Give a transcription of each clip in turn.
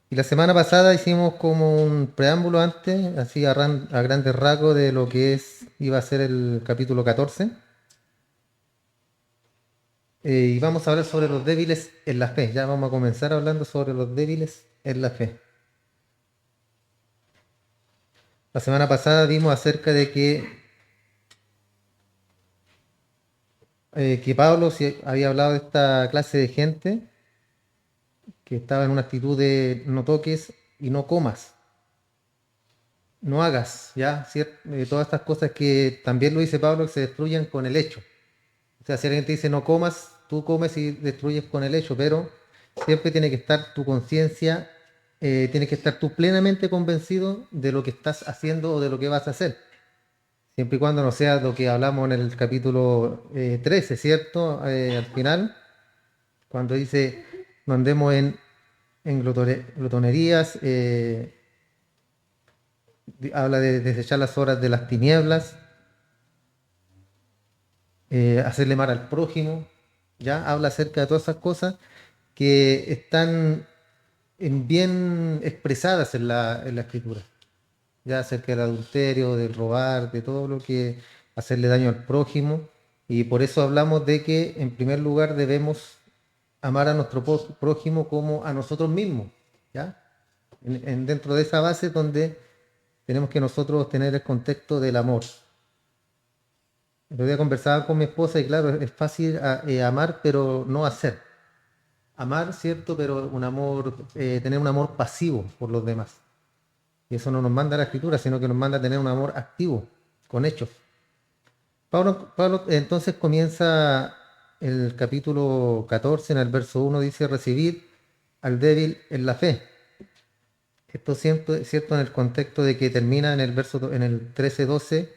Y la semana pasada hicimos como un preámbulo antes, así a grandes rasgos de lo que iba a ser el capítulo 14. Y vamos a hablar sobre los débiles en la fe. Ya vamos a comenzar hablando sobre los débiles en la fe. La semana pasada vimos acerca de que Pablo había hablado de esta clase de gente que estaba en una actitud de no toques y no comas, no hagas, ¿ya? Todas estas cosas que también lo dice Pablo que se destruyen con el hecho. O sea, si alguien te dice no comas, tú comes y destruyes con el hecho, pero siempre tiene que estar tu conciencia, tienes que estar tú plenamente convencido de lo que estás haciendo o de lo que vas a hacer. Siempre y cuando no sea lo que hablamos en el capítulo 13, ¿cierto? Al final, cuando dice no andemos en glotonerías, habla de desechar las horas de las tinieblas, hacerle mal al prójimo, ya habla acerca de todas esas cosas que están bien expresadas en la escritura, ya acerca del adulterio, del robar, de todo lo que hacerle daño al prójimo, y por eso hablamos de que en primer lugar debemos amar a nuestro prójimo como a nosotros mismos, ¿ya? Dentro de esa base donde tenemos que nosotros tener el contexto del amor. El otro día conversaba con mi esposa y claro, es fácil amar pero no hacer. Amar, cierto, pero tener un amor pasivo por los demás. Y eso no nos manda la escritura, sino que nos manda a tener un amor activo, con hechos. Pablo entonces comienza el capítulo 14, en el verso 1, dice, recibir al débil en la fe. Esto cierto en el contexto de que termina en el 13:12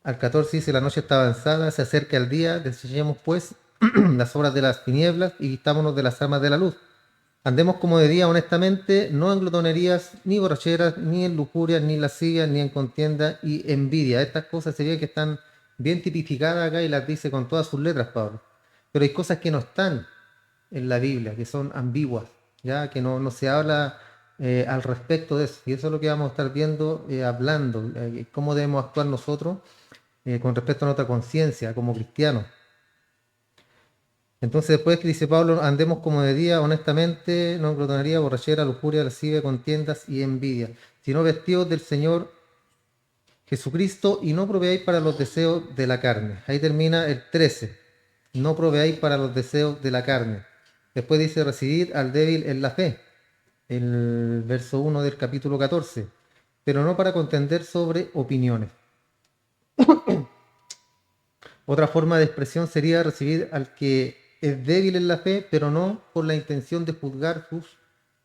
al 14 dice, la noche está avanzada, se acerca el día, desechemos pues las obras de las tinieblas y vistámonos de las armas de la luz. Andemos como de día honestamente, no en glotonerías, ni borracheras, ni en lujurias, ni lascivias, ni en contienda y envidia. Estas cosas se ve que están bien tipificadas acá y las dice con todas sus letras, Pablo. Pero hay cosas que no están en la Biblia, que son ambiguas, ya que no se habla al respecto de eso. Y eso es lo que vamos a estar viendo, hablando, cómo debemos actuar nosotros con respecto a nuestra conciencia como cristianos. Entonces después que dice Pablo, andemos como de día, honestamente, no en glotonería, borrachera, lujuria, lascivia, contiendas y envidia, sino vestidos del Señor Jesucristo y no proveáis para los deseos de la carne. Ahí termina el 13. No proveáis para los deseos de la carne. Después dice recibir al débil en la fe, el verso 1 del capítulo 14, pero no para contender sobre opiniones. Otra forma de expresión sería recibir al que es débil en la fe, pero no por la intención de juzgar sus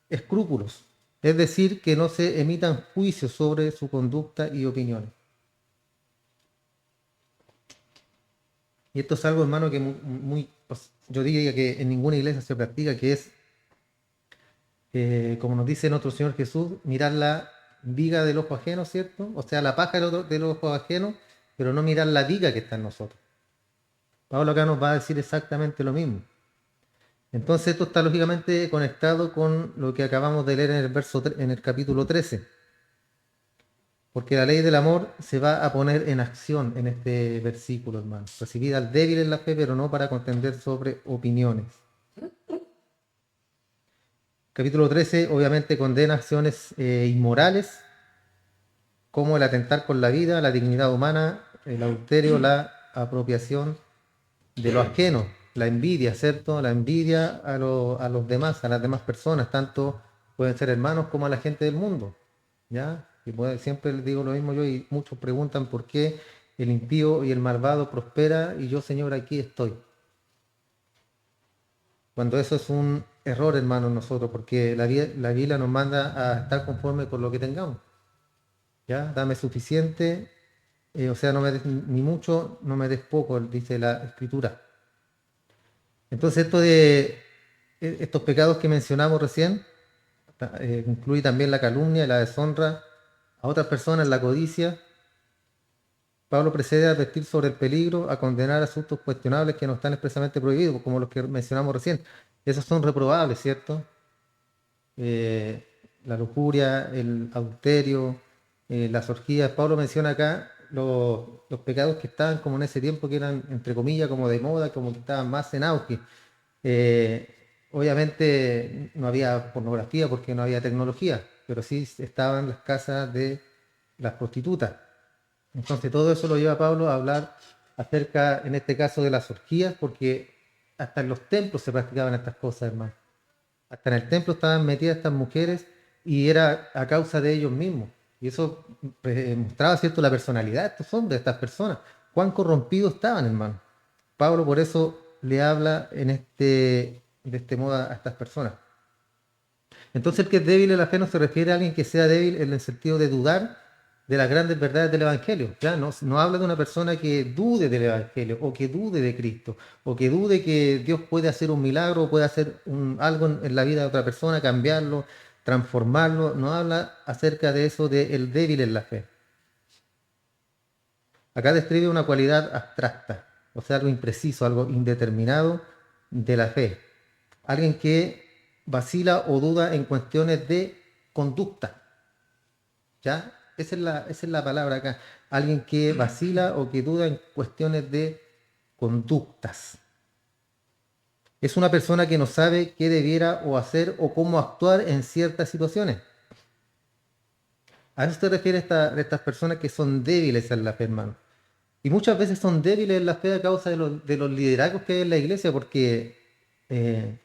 escrúpulos. Es decir, que no se emitan juicios sobre su conducta y opiniones. Y esto es algo, hermano, que pues, yo diría que en ninguna iglesia se practica, que es, como nos dice nuestro Señor Jesús, mirar la viga del ojo ajeno, ¿cierto? O sea, la paja del ojo ajeno, pero no mirar la viga que está en nosotros. Pablo acá nos va a decir exactamente lo mismo. Entonces esto está lógicamente conectado con lo que acabamos de leer en el capítulo 13, porque la ley del amor se va a poner en acción en este versículo, hermano. Recibir al débil en la fe, pero no para contender sobre opiniones. Capítulo 13 obviamente condena acciones inmorales, como el atentar con la vida, la dignidad humana, el adulterio, la apropiación de lo ajeno, la envidia, ¿cierto? La envidia a los demás, a las demás personas, tanto pueden ser hermanos como a la gente del mundo, ¿ya? Siempre les digo lo mismo yo y muchos preguntan por qué el impío y el malvado prospera y yo, Señor, aquí estoy. Cuando eso es un error, hermano, nosotros, porque la Biblia nos manda a estar conforme con lo que tengamos, ¿ya? Dame suficiente, o sea, no me des ni mucho, no me des poco, dice la Escritura. Entonces estos pecados que mencionamos recién, incluye también la calumnia, la deshonra a otras personas, la codicia. Pablo procede a advertir sobre el peligro, a condenar asuntos cuestionables que no están expresamente prohibidos, como los que mencionamos recién. Esos son reprobables, ¿cierto? la lujuria, el adulterio, las orgías. Pablo menciona acá los pecados que estaban como en ese tiempo, que eran, entre comillas, como de moda, como que estaban más en auge. Eh, Obviamente no había pornografía porque no había tecnología, pero sí estaban las casas de las prostitutas. Entonces todo eso lo lleva a Pablo a hablar acerca, en este caso, de las orgías, porque hasta en los templos se practicaban estas cosas, hermano. Hasta en el templo estaban metidas estas mujeres y era a causa de ellos mismos. Y eso mostraba, ¿cierto?, la personalidad de estos hombres, de estas personas. Cuán corrompidos estaban, hermano. Pablo por eso le habla de este modo a estas personas. Entonces el que es débil en la fe no se refiere a alguien que sea débil en el sentido de dudar de las grandes verdades del Evangelio. ¿Ya? No habla de una persona que dude del Evangelio o que dude de Cristo o que dude que Dios puede hacer un milagro o puede hacer algo en la vida de otra persona, cambiarlo, transformarlo. No habla acerca de eso del débil en la fe. Acá describe una cualidad abstracta, o sea, algo impreciso, algo indeterminado de la fe. Alguien que vacila o duda en cuestiones de conducta. ¿Ya? Esa es la palabra acá. Alguien que vacila o que duda en cuestiones de conductas. Es una persona que no sabe qué debiera o hacer o cómo actuar en ciertas situaciones. A eso se refiere estas personas que son débiles en la fe, hermano. Y muchas veces son débiles en la fe a causa de los liderazgos que hay en la iglesia, porque eh,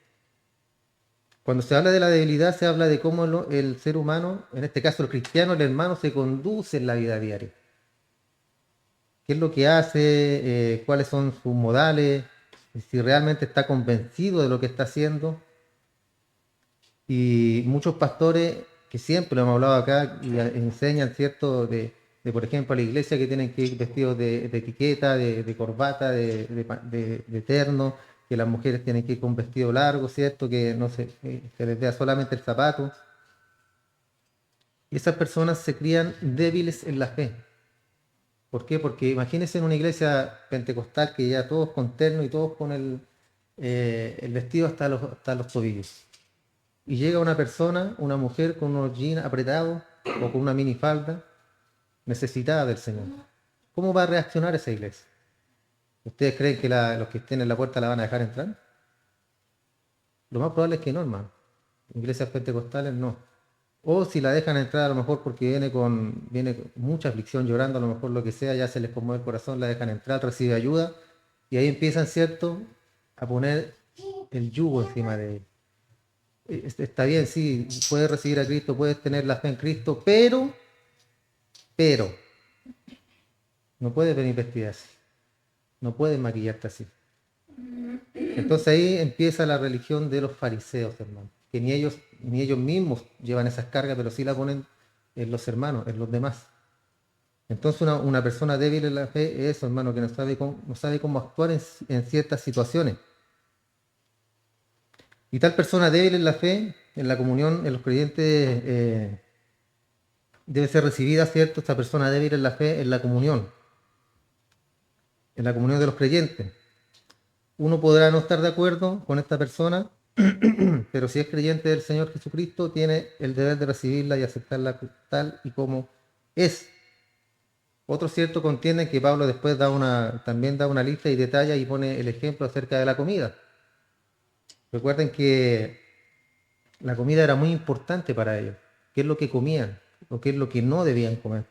cuando se habla de la debilidad, se habla de cómo el ser humano, en este caso el cristiano, el hermano, se conduce en la vida diaria. ¿Qué es lo que hace? ¿Cuáles son sus modales? Si realmente está convencido de lo que está haciendo. Y muchos pastores, que siempre lo hemos hablado acá, y enseñan, ¿cierto?, por ejemplo, a la iglesia que tienen que ir vestidos de etiqueta, de corbata, de terno, que las mujeres tienen que ir con vestido largo, ¿cierto?, que no se les vea solamente el zapato. Y esas personas se crían débiles en la fe. ¿Por qué? Porque imagínense en una iglesia pentecostal que ya todos con terno y todos con el vestido hasta los tobillos. Y llega una persona, una mujer con unos jeans apretados o con una minifalda necesitada del Señor. ¿Cómo va a reaccionar esa iglesia? ¿Ustedes creen que los que estén en la puerta la van a dejar entrar? Lo más probable es que no, hermano. Iglesias pentecostales no. O si la dejan entrar a lo mejor porque viene con mucha aflicción, llorando, a lo mejor lo que sea, ya se les conmueve el corazón, la dejan entrar, recibe ayuda y ahí empiezan, ¿cierto?, a poner el yugo encima de él. Está bien, sí, puedes recibir a Cristo, puedes tener la fe en Cristo, pero, no puedes venir vestida así, no puedes maquillarte así. Entonces ahí empieza la religión de los fariseos, hermano, que ni ellos mismos llevan esas cargas, pero sí la ponen en los hermanos, en los demás. Entonces una persona débil en la fe es eso, hermano, que no sabe cómo actuar en ciertas situaciones. Y tal persona débil en la fe, en la comunión, en los creyentes, debe ser recibida, ¿cierto? Esta persona débil en la fe, en la comunión de los creyentes. Uno podrá no estar de acuerdo con esta persona, pero si es creyente del Señor Jesucristo, tiene el deber de recibirla y aceptarla tal y como es. Otros cierto contienden que Pablo después también da una lista y detalla y pone el ejemplo acerca de la comida. Recuerden que la comida era muy importante para ellos. ¿Qué es lo que comían? ¿O qué es lo que no debían comer?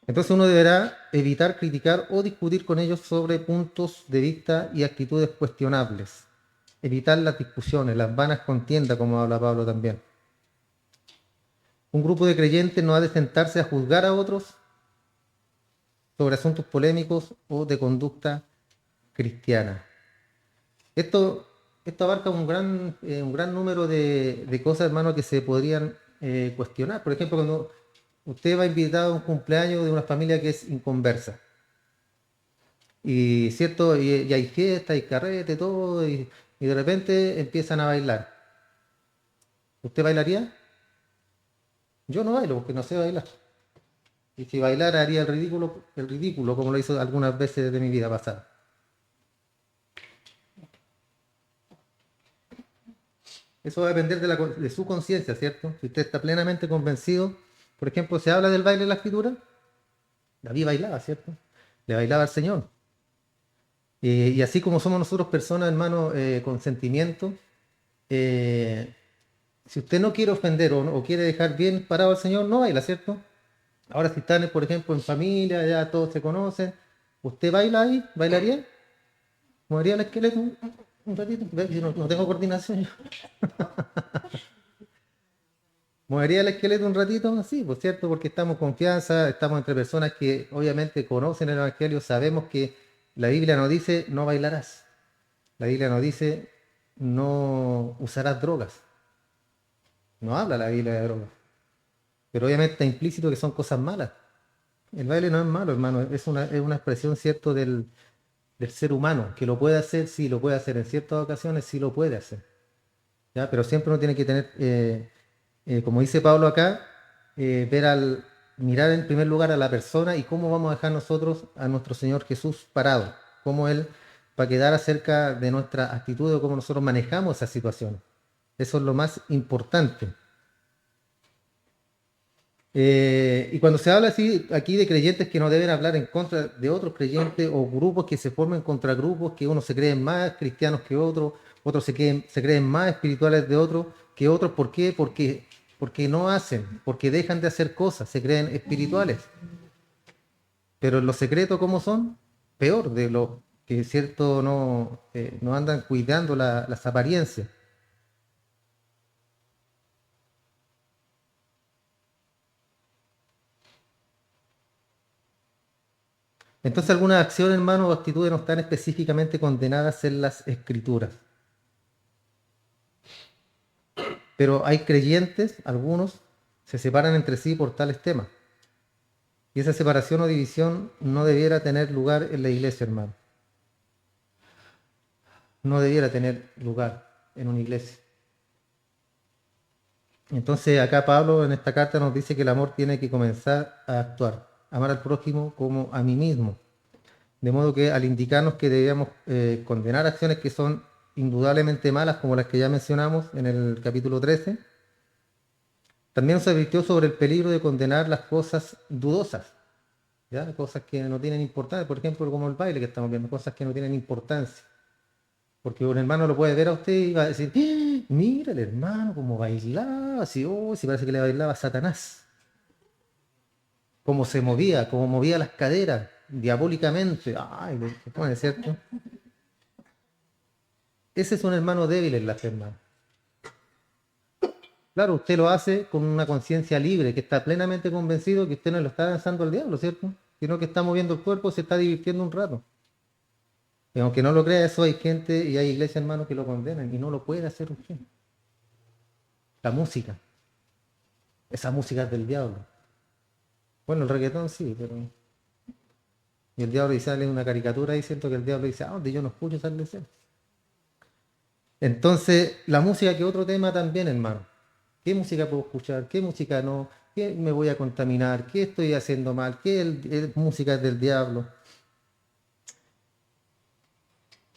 Entonces uno deberá evitar criticar o discutir con ellos sobre puntos de vista y actitudes cuestionables. Evitar las discusiones, las vanas contiendas, como habla Pablo también. Un grupo de creyentes no ha de sentarse a juzgar a otros sobre asuntos polémicos o de conducta cristiana. Esto, esto abarca un gran número de cosas, hermano, que se podrían cuestionar. Por ejemplo, cuando usted va invitado a un cumpleaños de una familia que es inconversa, y cierto, y hay fiesta, hay carrete, todo, y de repente empiezan a bailar. ¿Usted bailaría? Yo no bailo porque no sé bailar. Y si bailara haría el ridículo como lo hizo algunas veces de mi vida pasada. Eso va a depender de su conciencia, ¿cierto? Si usted está plenamente convencido, por ejemplo, se habla del baile en la escritura, David bailaba, ¿cierto? Le bailaba al Señor. Y así como somos nosotros personas, hermano, con sentimiento, eh, si usted no quiere ofender o quiere dejar bien parado al Señor, no baila, ¿cierto? Ahora si están, por ejemplo, en familia, ya todos se conocen, ¿usted baila ahí? ¿Bailaría? ¿Movería el esqueleto un ratito? ¿Ve? Yo no tengo coordinación. ¿Movería el esqueleto un ratito? Sí, por cierto, porque estamos en confianza, estamos entre personas que obviamente conocen el Evangelio, sabemos que la Biblia nos dice no bailarás. La Biblia nos dice no usarás drogas. No habla la Biblia de drogas. Pero obviamente está implícito que son cosas malas. El baile no es malo, hermano, es una expresión, cierto, del ser humano, que lo puede hacer, sí, lo puede hacer en ciertas ocasiones, sí lo puede hacer. ¿Ya? Pero siempre uno tiene que tener, como dice Pablo acá, mirar en primer lugar a la persona y cómo vamos a dejar nosotros a nuestro Señor Jesús parado, cómo Él va a quedar acerca de nuestra actitud o cómo nosotros manejamos esa situación. Eso es lo más importante. Y cuando se habla así aquí de creyentes que no deben hablar en contra de otros creyentes o grupos que se formen contra grupos, que unos se creen más cristianos que otros, otros se creen más espirituales de otros que otros, ¿por qué? Porque no hacen, porque dejan de hacer cosas, se creen espirituales. Pero en los secretos, ¿cómo son? Peor de los que cierto no andan cuidando las apariencias. Entonces algunas acciones, hermano, o actitudes no están específicamente condenadas en las escrituras. Pero hay creyentes, algunos, se separan entre sí por tales temas. Y esa separación o división no debiera tener lugar en la iglesia, hermano. No debiera tener lugar en una iglesia. Entonces acá Pablo en esta carta nos dice que el amor tiene que comenzar a actuar, amar al prójimo como a mí mismo. De modo que al indicarnos que debíamos condenar acciones que son indudablemente malas, como las que ya mencionamos en el capítulo 13, también nos advirtió sobre el peligro de condenar las cosas dudosas, ¿ya? Cosas que no tienen importancia, por ejemplo, como el baile que estamos viendo, cosas que no tienen importancia. Porque un hermano lo puede ver a usted y va a decir, "¡Ah! Mira el hermano como bailaba, así, oh, si parece que le bailaba a Satanás, cómo se movía, cómo movía las caderas, diabólicamente, ay, ¿cómo es cierto? Ese es un hermano débil en la fe, hermano. Claro, usted lo hace con una conciencia libre, que está plenamente convencido que usted no lo está lanzando al diablo, ¿cierto? Sino que está moviendo el cuerpo, se está divirtiendo un rato. Y aunque no lo crea, eso hay gente y hay iglesias, hermanos, que lo condenan y no lo puede hacer usted. La música, esa música es del diablo. Bueno, el reggaetón sí, pero... Y el diablo y sale una caricatura diciendo que el diablo dice, ah, donde yo no escucho sale ese. Entonces, la música que otro tema también, hermano. ¿Qué música puedo escuchar? ¿Qué música no? ¿Qué me voy a contaminar? ¿Qué estoy haciendo mal? ¿Qué música es del diablo?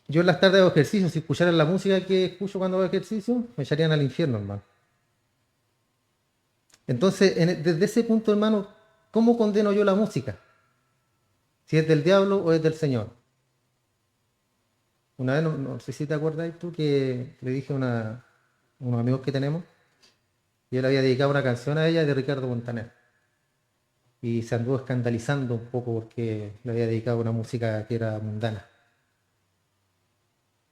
Yo en las tardes hago ejercicio, si escucharan la música que escucho cuando hago ejercicio, me echarían al infierno, hermano. Entonces, desde ese punto, hermano, ¿cómo condeno yo la música? Si es del diablo o es del Señor. Una vez, no sé si te acuerdas tú, que le dije a unos amigos que tenemos, y él había dedicado una canción a ella de Ricardo Montaner. Y se anduvo escandalizando un poco porque le había dedicado una música que era mundana.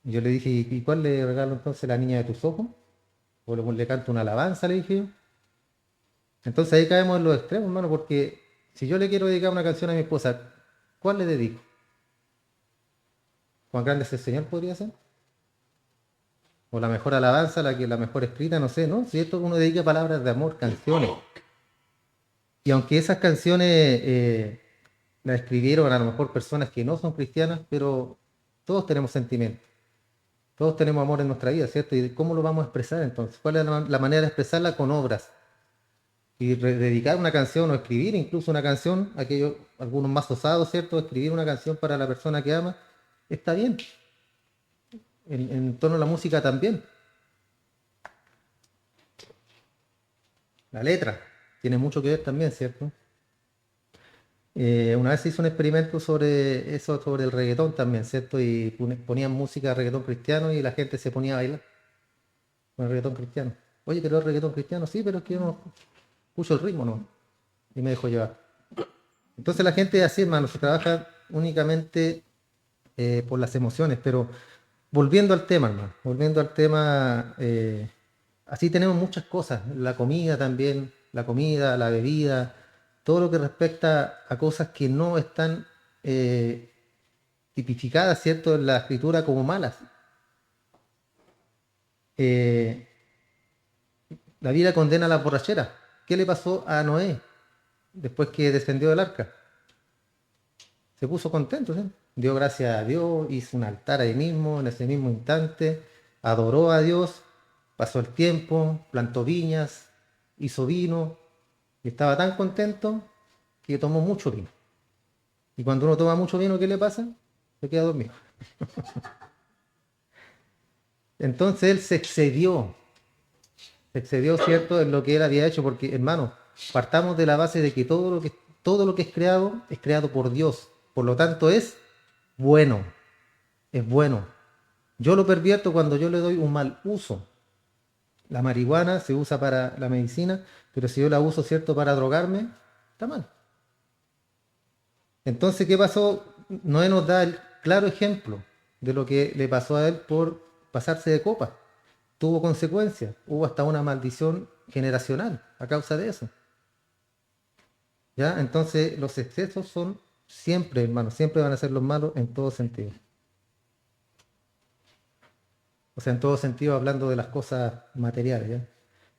Y yo le dije, ¿y cuál le regalo entonces la niña de tus ojos? O le canto una alabanza, le dije yo. Entonces ahí caemos en los extremos, hermano, porque si yo le quiero dedicar una canción a mi esposa, ¿cuál le dedico? ¿Cuán grande es el Señor podría ser? O la mejor alabanza, la mejor escrita, no sé, ¿no? Si esto uno dedica palabras de amor, canciones. Y aunque esas canciones las escribieron a lo mejor personas que no son cristianas, pero todos tenemos sentimientos, todos tenemos amor en nuestra vida, ¿cierto? ¿Y cómo lo vamos a expresar entonces? ¿Cuál es la manera de expresarla? Con obras. Y dedicar una canción o escribir incluso una canción, algunos más osados, ¿cierto? Escribir una canción para la persona que ama, está bien. En torno a la música también. la letra, tiene mucho que ver también, ¿cierto? Una vez se hizo un experimento sobre eso, sobre el reggaetón también, ¿cierto? Y ponían música de reggaetón cristiano y la gente se ponía a bailar con el reggaetón cristiano. Oye, pero el reggaetón cristiano, sí, pero es que yo no escucho el ritmo, ¿no? Y me dejó llevar. Entonces la gente así, hermano, se trabaja únicamente por las emociones, pero volviendo al tema, hermano, volviendo al tema, así tenemos muchas cosas, la comida también, la comida, la bebida, todo lo que respecta a cosas que no están eh, tipificadas, ¿cierto?, en la escritura como malas. Eh, la Biblia condena la borrachera. ¿Qué le pasó a Noé después que descendió del arca? Se puso contento, ¿sí? Dio gracias a Dios, hizo un altar ahí mismo, en ese mismo instante, adoró a Dios, pasó el tiempo, plantó viñas, hizo vino, y estaba tan contento que tomó mucho vino. Y cuando uno toma mucho vino, ¿qué le pasa? Se queda dormido. Entonces él se excedió, ¿cierto?, en lo que él había hecho, porque, hermano, partamos de la base de que todo lo que es creado por Dios. Por lo tanto, bueno, es bueno. Yo lo pervierto cuando yo le doy un mal uso. La marihuana se usa para la medicina, pero si yo la uso, ¿cierto?, para drogarme, está mal. Entonces, ¿qué pasó? Noé nos da el claro ejemplo de lo que le pasó a él por pasarse de copa. Tuvo consecuencias, hubo hasta una maldición generacional a causa de eso. ¿Ya? Entonces, los excesos son siempre, hermano, siempre van a ser los malos en todo sentido. O sea, en todo sentido, hablando de las cosas materiales, ¿ya?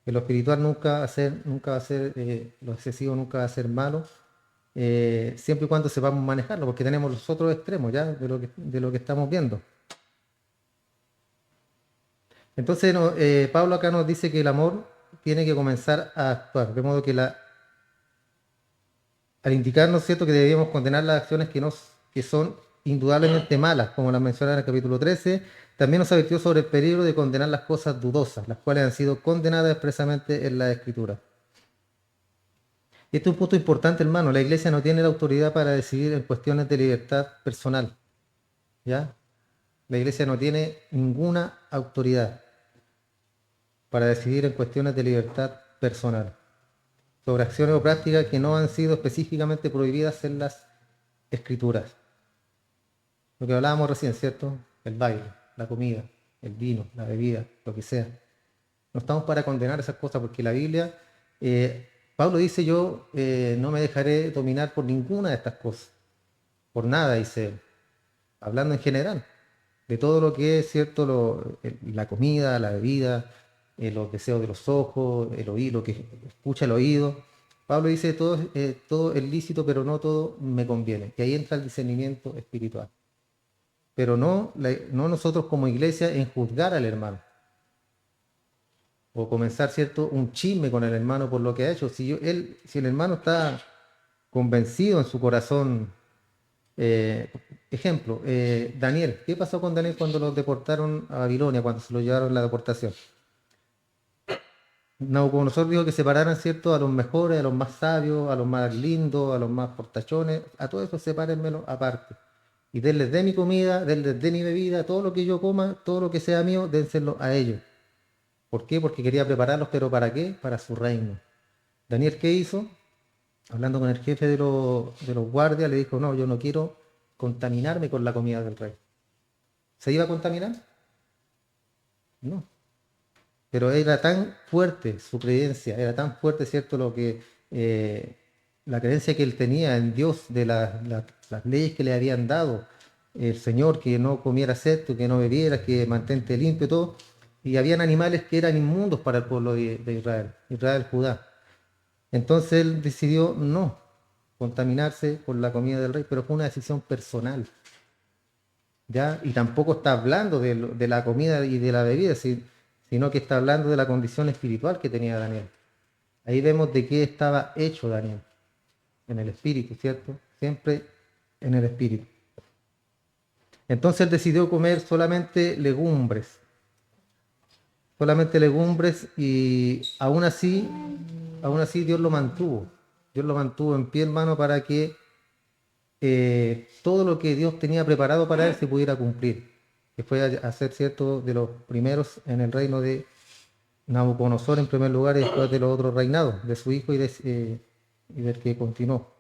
Que lo espiritual nunca va a ser, lo excesivo nunca va a ser malo, siempre y cuando sepamos manejarlo, porque tenemos los otros extremos, ¿ya? De lo que estamos viendo. Entonces, Pablo acá nos dice que el amor tiene que comenzar a actuar, de modo que al indicarnos, ¿cierto?, que debemos condenar las acciones que son indudablemente malas, como las menciona en el capítulo 13, también nos advirtió sobre el peligro de condenar las cosas dudosas, las cuales han sido condenadas expresamente en la Escritura. Y este es un punto importante, hermano. La Iglesia no tiene la autoridad para decidir en cuestiones de libertad personal, ¿ya? La Iglesia no tiene ninguna autoridad para decidir en cuestiones de libertad personal sobre acciones o prácticas que no han sido específicamente prohibidas en las Escrituras. Lo que hablábamos recién, ¿cierto? El baile, la comida, el vino, la bebida, lo que sea. No estamos para condenar esas cosas porque la Biblia, Pablo dice, yo no me dejaré dominar por ninguna de estas cosas. Por nada, dice él. Hablando en general, de todo lo que es, ¿cierto? La comida, la bebida, los deseos de los ojos, el oído, lo que escucha el oído. Pablo dice, todo es lícito, pero no todo me conviene. Y ahí entra el discernimiento espiritual. Pero no nosotros como iglesia en juzgar al hermano o comenzar, ¿cierto?, un chisme con el hermano por lo que ha hecho. Si el hermano está convencido en su corazón, ejemplo, Daniel, ¿qué pasó con Daniel cuando lo deportaron a Babilonia, cuando se lo llevaron a la deportación? Nabucodonosor dijo que separaran, ¿cierto?, a los mejores, a los más sabios, a los más lindos, a los más portachones, a todos esos sepárenmelo aparte. Y denles de mi comida, denles de mi bebida, todo lo que yo coma, todo lo que sea mío, dénselo a ellos. ¿Por qué? Porque quería prepararlos, pero ¿para qué? Para su reino. Daniel, ¿qué hizo? Hablando con el jefe de los guardias, le dijo, no, yo no quiero contaminarme con la comida del rey. ¿Se iba a contaminar? No. Pero era tan fuerte su creencia, era tan fuerte, ¿cierto?, eh, la creencia que él tenía en Dios, de las leyes que le habían dado, el Señor, que no comiera esto, que no bebiera, que mantente limpio, todo. Y habían animales que eran inmundos para el pueblo de Israel, Judá. Entonces él decidió no contaminarse con la comida del rey, pero fue una decisión personal, ¿ya? Y tampoco está hablando de la comida y de la bebida, sino que está hablando de la condición espiritual que tenía Daniel. Ahí vemos de qué estaba hecho Daniel, en el espíritu, ¿cierto? Siempre en el espíritu. Entonces él decidió comer solamente legumbres y aún así aún así Dios lo mantuvo. Dios lo mantuvo en pie, hermano, para que todo lo que Dios tenía preparado para él se pudiera cumplir. Que fue a ser cierto de los primeros en el reino de Nabucodonosor en primer lugar y después de los otros reinados, de su hijo y del que continuó.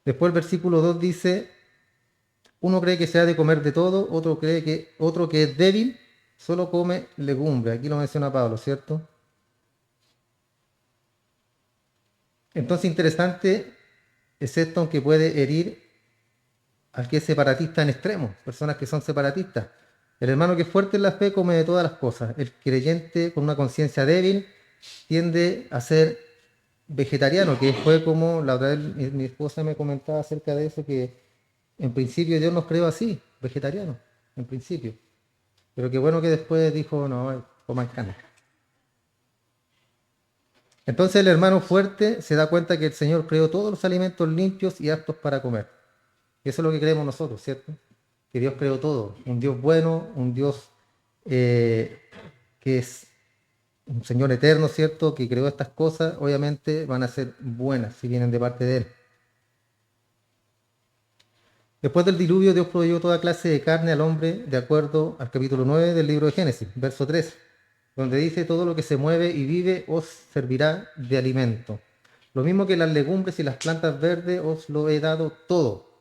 Después el versículo 2 dice, uno cree que se ha de comer de todo, otro que es débil, solo come legumbre. Aquí lo menciona Pablo, ¿cierto? Entonces interesante es esto, aunque puede herir al que es separatista en extremo, personas que son separatistas. El hermano que es fuerte en la fe come de todas las cosas. El creyente con una conciencia débil tiende a ser vegetariano, que fue como la otra vez mi esposa me comentaba acerca de eso, que en principio Dios nos creó así, vegetarianos, en principio. Pero qué bueno que después dijo, no, coman carne. Entonces el hermano fuerte se da cuenta que el Señor creó todos los alimentos limpios y aptos para comer. Y eso es lo que creemos nosotros, ¿cierto? Que Dios creó todo. Un Dios bueno, un Dios que es un Señor eterno, ¿cierto? Que creó estas cosas, obviamente van a ser buenas si vienen de parte de Él. Después del diluvio, Dios proveyó toda clase de carne al hombre, de acuerdo al capítulo 9 del libro de Génesis, verso 3, donde dice, todo lo que se mueve y vive os servirá de alimento. Lo mismo que las legumbres y las plantas verdes os lo he dado todo.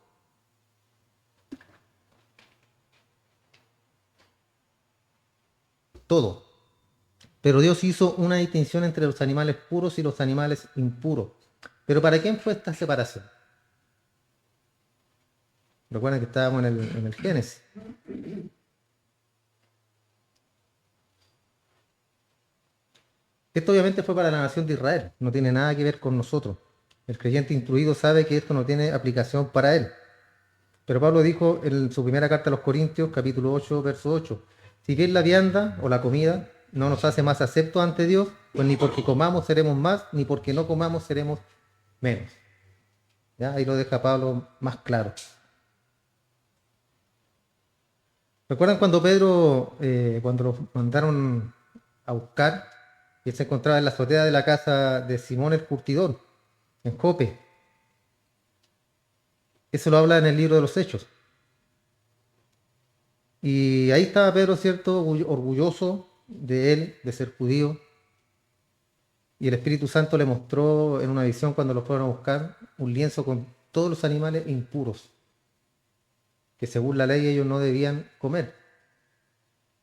Todo. Pero Dios hizo una distinción entre los animales puros y los animales impuros. ¿Pero para quién fue esta separación? Recuerden que estábamos en el Génesis. Esto obviamente fue para la nación de Israel, no tiene nada que ver con nosotros. El creyente instruido sabe que esto no tiene aplicación para él. Pero Pablo dijo en su primera carta a los Corintios, capítulo 8, verso 8, si bien la vianda o la comida no nos hace más aceptos ante Dios, pues ni porque comamos seremos más, ni porque no comamos seremos menos. ¿Ya? Ahí lo deja Pablo más claro. ¿Recuerdan cuando Pedro, cuando lo mandaron a buscar, y él se encontraba en la azotea de la casa de Simón el curtidor, en Jope? Eso lo habla en el libro de los Hechos. Y ahí estaba Pedro, ¿cierto? Orgulloso de él, de ser judío. Y el Espíritu Santo le mostró en una visión cuando lo fueron a buscar un lienzo con todos los animales impuros, que según la ley ellos no debían comer.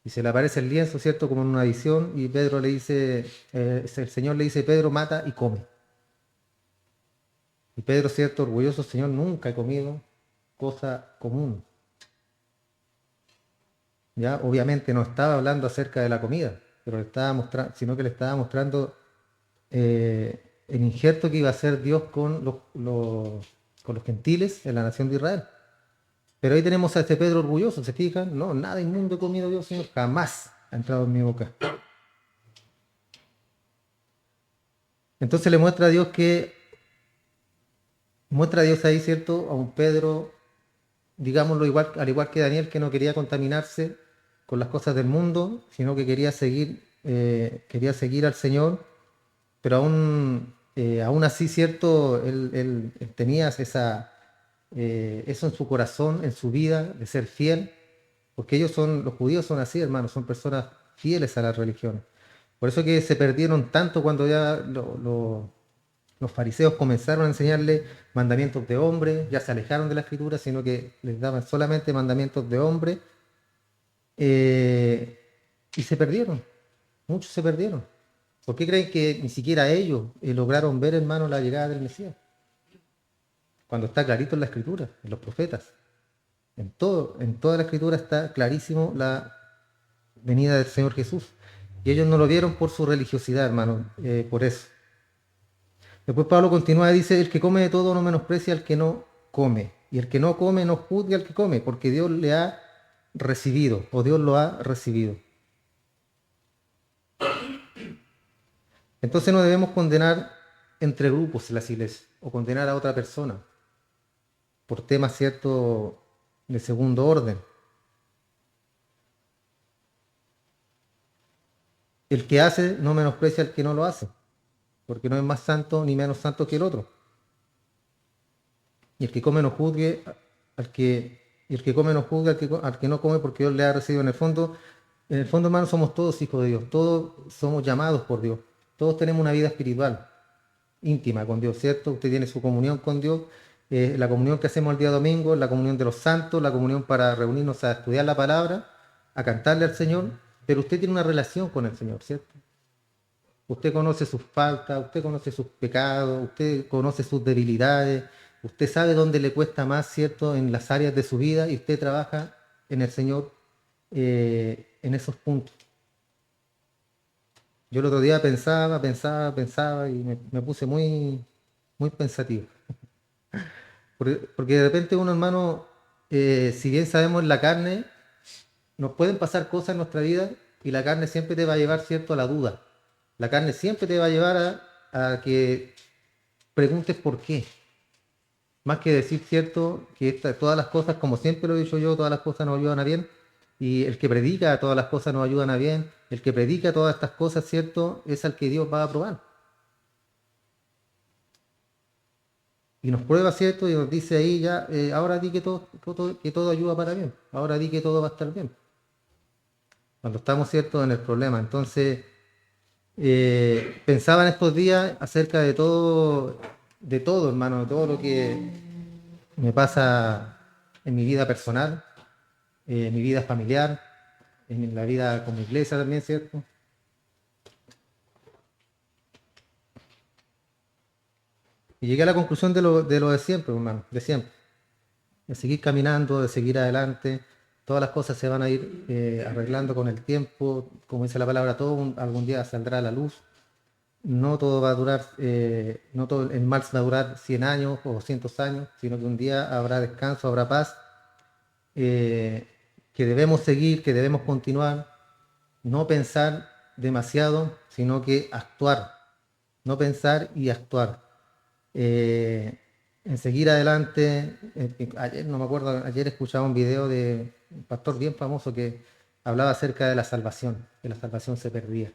Y se le aparece el lienzo, ¿cierto? Como en una visión, y Pedro le dice, el Señor le dice, Pedro, mata y come. Y Pedro, ¿cierto? Orgulloso, Señor, nunca he comido cosa común. Ya, obviamente no estaba hablando acerca de la comida, pero le estaba mostrando, sino que le estaba mostrando el injerto que iba a hacer Dios con los gentiles en la nación de Israel. Pero ahí tenemos a este Pedro orgulloso, ¿se fijan? No, nada inmundo he comido Dios, Señor, jamás ha entrado en mi boca. Entonces le muestra a Dios ahí, ¿cierto? A un Pedro, digámoslo igual, al igual que Daniel, que no quería contaminarse con las cosas del mundo, sino que quería seguir al Señor, pero aún así, ¿cierto? Él tenía eso en su corazón, en su vida, de ser fiel, porque los judíos son así, hermanos, son personas fieles a la religión. Por eso que se perdieron tanto cuando ya los fariseos comenzaron a enseñarle mandamientos de hombre, ya se alejaron de la escritura, sino que les daban solamente mandamientos de hombre, eh, y se perdieron, muchos se perdieron. ¿Por qué creen que ni siquiera ellos lograron ver, hermano, la llegada del Mesías? Cuando está clarito en la escritura, en los profetas. En toda la escritura está clarísimo la venida del Señor Jesús. Y ellos no lo vieron por su religiosidad, hermano, por eso. Después Pablo continúa y dice, el que come de todo no menosprecia al que no come. Y el que no come no juzgue al que come, porque Dios le ha recibido, o Dios lo ha recibido. Entonces no debemos condenar entre grupos en las iglesias, o condenar a otra persona, por temas, ¿cierto?, de segundo orden. El que hace no menosprecia al que no lo hace, porque no es más santo ni menos santo que el otro. Y el que come no juzgue al que, y el que come no juzgue al que no come, porque Dios le ha recibido en el fondo, hermano, somos todos hijos de Dios, todos somos llamados por Dios, todos tenemos una vida espiritual, íntima con Dios, ¿cierto? Usted tiene su comunión con Dios, la comunión que hacemos el día domingo, la comunión de los santos, la comunión para reunirnos a estudiar la palabra, a cantarle al Señor, pero usted tiene una relación con el Señor, ¿cierto? Usted conoce sus faltas, usted conoce sus pecados, usted conoce sus debilidades, usted sabe dónde le cuesta más, ¿cierto?, en las áreas de su vida y usted trabaja en el Señor en esos puntos. Yo el otro día pensaba y me puse muy, muy pensativo. Porque de repente uno, hermano, si bien sabemos en la carne, nos pueden pasar cosas en nuestra vida y la carne siempre te va a llevar, ¿cierto?, a la duda. La carne siempre te va a llevar a que preguntes por qué. Más que decir, cierto, que todas las cosas, como siempre lo he dicho yo, todas las cosas nos ayudan a bien. Y el que predica todas las cosas nos ayudan a bien. El que predica todas estas cosas, cierto, es al que Dios va a aprobar. Y nos prueba, cierto, y nos dice ahí ya, ahora di que todo ayuda para bien. Ahora di que todo va a estar bien. Cuando estamos, cierto, en el problema. Entonces, pensaba en estos días acerca de todo, hermano, de todo lo que me pasa en mi vida personal, en mi vida familiar, en la vida con mi iglesia también, ¿cierto? Y llegué a la conclusión de lo de siempre, hermano, de siempre. De seguir caminando, de seguir adelante. Todas las cosas se van a ir arreglando con el tiempo. Como dice la palabra, todo algún día saldrá a la luz. No todo va a durar, no todo el mal va a durar 100 años o 200 años, sino que un día habrá descanso, habrá paz, eh, que debemos seguir, que debemos continuar, no pensar demasiado, sino que actuar, no pensar y actuar. Eh, en seguir adelante, ayer, no me acuerdo, ayer escuchaba un video de un pastor bien famoso que hablaba acerca de la salvación, que la salvación se perdía,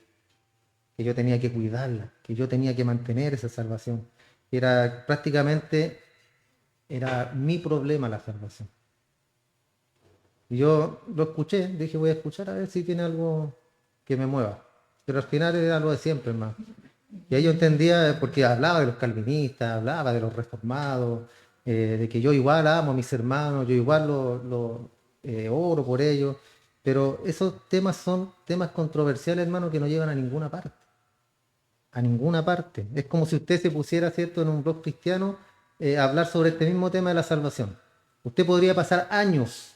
que yo tenía que cuidarla, que yo tenía que mantener esa salvación. Era prácticamente, era mi problema la salvación. Y yo lo escuché, dije voy a escuchar a ver si tiene algo que me mueva. Pero al final era lo de siempre, hermano. Y ahí yo entendía, porque hablaba de los calvinistas, hablaba de los reformados, de que yo igual amo a mis hermanos, yo igual oro por ellos. Pero esos temas son temas controversiales, hermano, que no llevan a ninguna parte. A ninguna parte. Es como si usted se pusiera, ¿cierto?, en un blog cristiano a hablar sobre este mismo tema de la salvación. Usted podría pasar años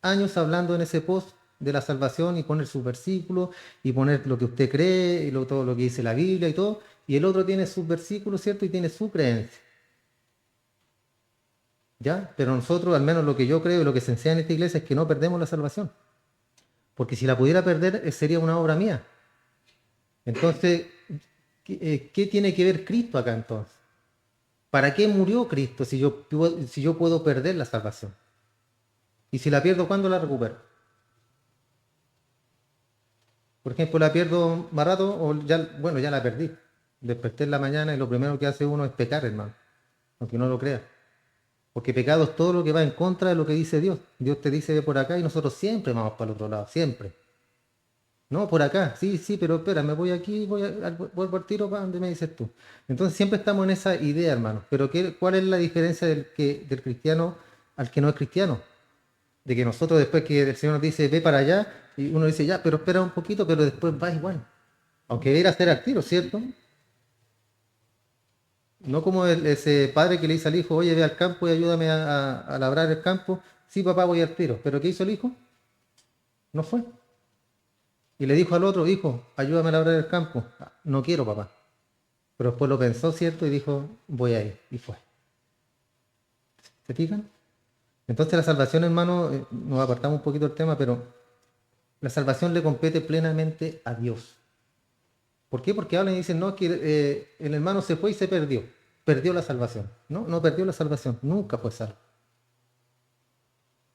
hablando en ese post de la salvación y poner sus versículos y poner lo que usted cree y todo lo que dice la Biblia y todo, y el otro tiene sus versículos, ¿cierto? Y tiene su creencia, ¿ya? Pero nosotros, al menos lo que yo creo y lo que se enseña en esta iglesia es que no perdemos la salvación, porque si la pudiera perder sería una obra mía. Entonces, ¿qué tiene que ver Cristo acá entonces? ¿Para qué murió Cristo si yo puedo perder la salvación? Y si la pierdo, ¿cuándo la recupero? Por ejemplo, la pierdo más rato o ya, bueno, ya la perdí. Desperté en la mañana y lo primero que hace uno es pecar, hermano, aunque no lo crea. Porque pecado es todo lo que va en contra de lo que dice Dios. Dios te dice ve por acá y nosotros siempre vamos para el otro lado, siempre. No, por acá, sí, sí, pero espera, me voy aquí, vuelvo al tiro para donde me dices tú. Entonces siempre estamos en esa idea, hermano. Pero ¿cuál es la diferencia del cristiano al que no es cristiano? De que nosotros después que el Señor nos dice ve para allá y uno dice ya, pero espera un poquito, pero después va igual. Aunque ir a hacer al tiro, ¿cierto? No como ese padre que le dice al hijo, oye, ve al campo y ayúdame a labrar el campo. Sí, papá, voy al tiro. ¿Pero qué hizo el hijo? No fue. Y le dijo al otro, hijo, ayúdame a labrar el campo. "Ah, no quiero, papá. Pero después lo pensó, ¿cierto? Y dijo, voy a ir. Y fue. ¿Se fijan? Entonces la salvación, hermano, nos apartamos un poquito del tema, pero la salvación le compete plenamente a Dios. ¿Por qué? Porque hablan y dicen, no, que el hermano se fue y se perdió. Perdió la salvación. No, no perdió la salvación. Nunca fue salvo.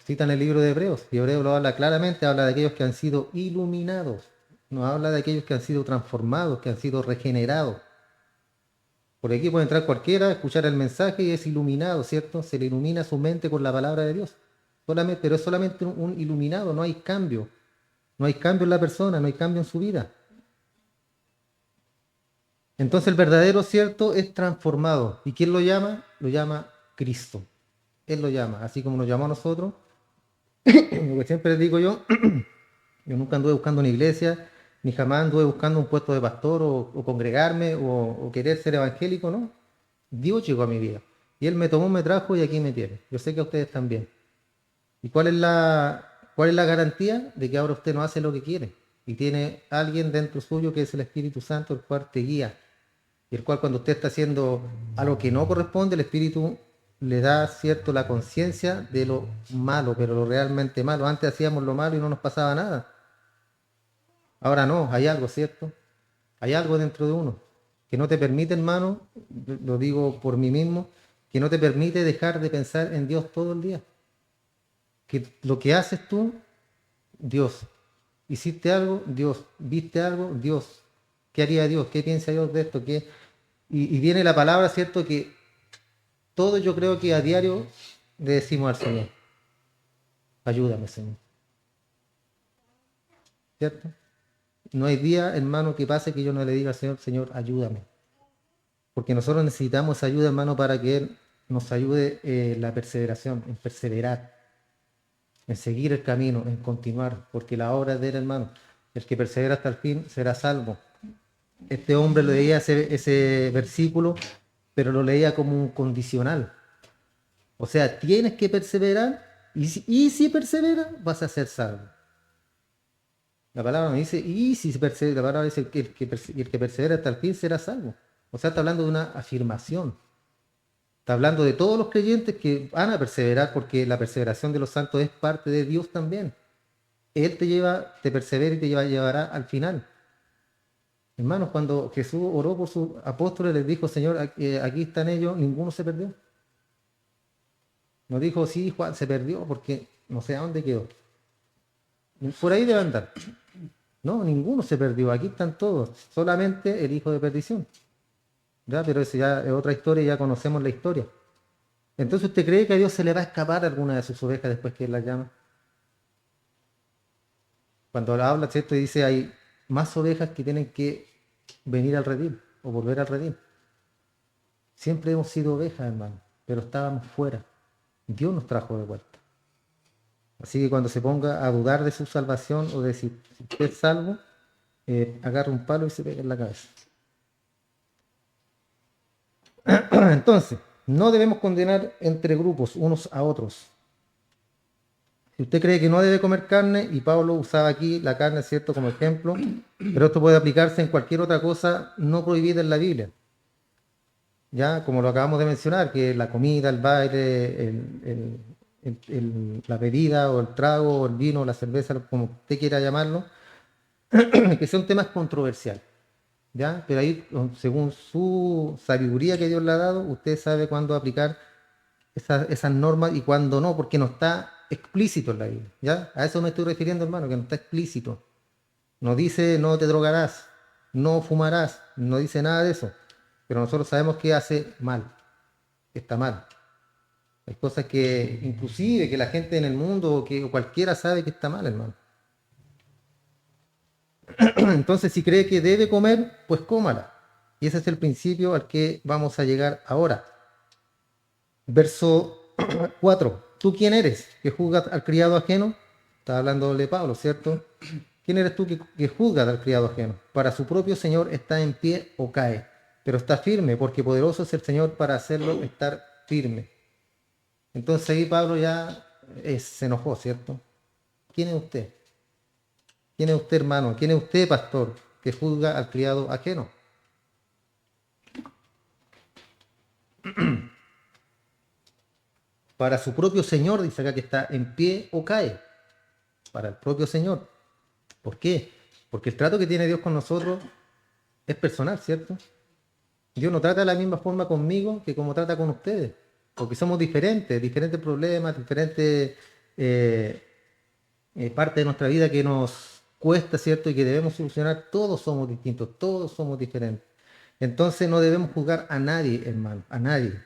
Citan el libro de Hebreos. Y Hebreos lo habla claramente, habla de aquellos que han sido iluminados. nos habla de aquellos que han sido transformados, que han sido regenerados. Por aquí puede entrar cualquiera, escuchar el mensaje y es iluminado, ¿cierto? Se le ilumina su mente con la palabra de Dios. Solamente, pero es solamente un iluminado, no hay cambio. No hay cambio en la persona, no hay cambio en su vida. Entonces el verdadero cierto es transformado. ¿Y quién lo llama? Lo llama Cristo. Él lo llama, así como nos llamó a nosotros. Lo que siempre les digo yo nunca anduve buscando una iglesia, ni jamás anduve buscando un puesto de pastor o congregarme o querer ser evangélico, ¿no? Dios llegó a mi vida. Y Él me tomó, me trajo y aquí me tiene. Yo sé que a ustedes también. ¿Y cuál es la garantía de que ahora usted no hace lo que quiere? Y tiene alguien dentro suyo que es el Espíritu Santo, el cual te guía. Y el cual cuando usted está haciendo algo que no corresponde, el Espíritu le da, cierto, la conciencia de lo malo, pero lo realmente malo. Antes hacíamos lo malo y no nos pasaba nada. Ahora no, hay algo, ¿cierto? Hay algo dentro de uno que no te permite, hermano, lo digo por mí mismo, que no te permite dejar de pensar en Dios todo el día. Que lo que haces tú, Dios. Hiciste algo, Dios. Viste algo, Dios. ¿Qué haría Dios? ¿Qué piensa Dios de esto? Y viene la palabra, ¿cierto? Que todo yo creo que a diario le decimos al Señor, ayúdame, Señor. ¿Cierto? No hay día, hermano, que pase que yo no le diga al Señor, Señor, ayúdame. Porque nosotros necesitamos ayuda, hermano, para que Él nos ayude en la perseveración, en perseverar, en seguir el camino, en continuar, porque la obra es de Él, hermano. El que persevera hasta el fin será salvo. Este hombre leía ese versículo, pero lo leía como un condicional. O sea, tienes que perseverar y si perseveras, vas a ser salvo. La palabra me dice, y si persevera, la palabra dice que el que persevera hasta el fin será salvo. O sea, está hablando de una afirmación. Está hablando de todos los creyentes que van a perseverar porque la perseveración de los santos es parte de Dios también. Él te persevera y te llevará al final. Hermanos, cuando Jesús oró por sus apóstoles, les dijo, Señor, aquí están ellos, ninguno se perdió. No dijo, sí, Juan se perdió porque no sé a dónde quedó. Por ahí debe andar. No, ninguno se perdió, aquí están todos, solamente el hijo de perdición. ¿Ya? Pero eso ya es otra historia, ya conocemos la historia. Entonces, ¿usted cree que a Dios se le va a escapar alguna de sus ovejas después que Él las llama? Cuando habla, ¿cierto? Y dice, hay más ovejas que tienen que venir al redil o volver al redil. Siempre hemos sido ovejas, hermano, pero estábamos fuera. Dios nos trajo de vuelta. Así que cuando se ponga a dudar de su salvación o de si usted es salvo, agarre un palo y se pega en la cabeza. Entonces, no debemos condenar entre grupos unos a otros. Si usted cree que no debe comer carne, y Pablo usaba aquí la carne, ¿cierto?, como ejemplo, pero esto puede aplicarse en cualquier otra cosa no prohibida en la Biblia. Ya, como lo acabamos de mencionar, que la comida, el baile, la bebida o el trago o el vino, la cerveza, como usted quiera llamarlo, que son temas controversiales. ¿Ya? Pero ahí, según su sabiduría que Dios le ha dado, usted sabe cuándo aplicar esas normas y cuándo no, porque no está explícito en la Biblia. ¿Ya? A eso me estoy refiriendo, hermano, que no está explícito. No dice no te drogarás, no fumarás, no dice nada de eso. Pero nosotros sabemos que hace mal, que está mal. Hay cosas que inclusive que la gente en el mundo o cualquiera sabe que está mal, hermano. Entonces, si cree que debe comer, pues cómala. Y ese es el principio al que vamos a llegar ahora. Verso 4. ¿Tú quién eres que juzgas al criado ajeno? Está hablando de Pablo, ¿cierto? ¿Quién eres tú que juzgas al criado ajeno? Para su propio Señor está en pie o cae, pero está firme, porque poderoso es el Señor para hacerlo estar firme. Entonces ahí Pablo ya se enojó, ¿cierto? ¿Quién es usted? ¿Quién es usted, hermano? ¿Quién es usted, pastor, que juzga al criado ajeno? Para su propio Señor, dice acá que está en pie o cae. Para el propio Señor. ¿Por qué? Porque el trato que tiene Dios con nosotros es personal, ¿cierto? Dios no trata de la misma forma conmigo que como trata con ustedes. Porque somos diferentes problemas, diferentes partes de nuestra vida que nos cuesta, ¿cierto? Y que debemos solucionar, todos somos distintos, todos somos diferentes. Entonces no debemos juzgar a nadie, hermano, a nadie.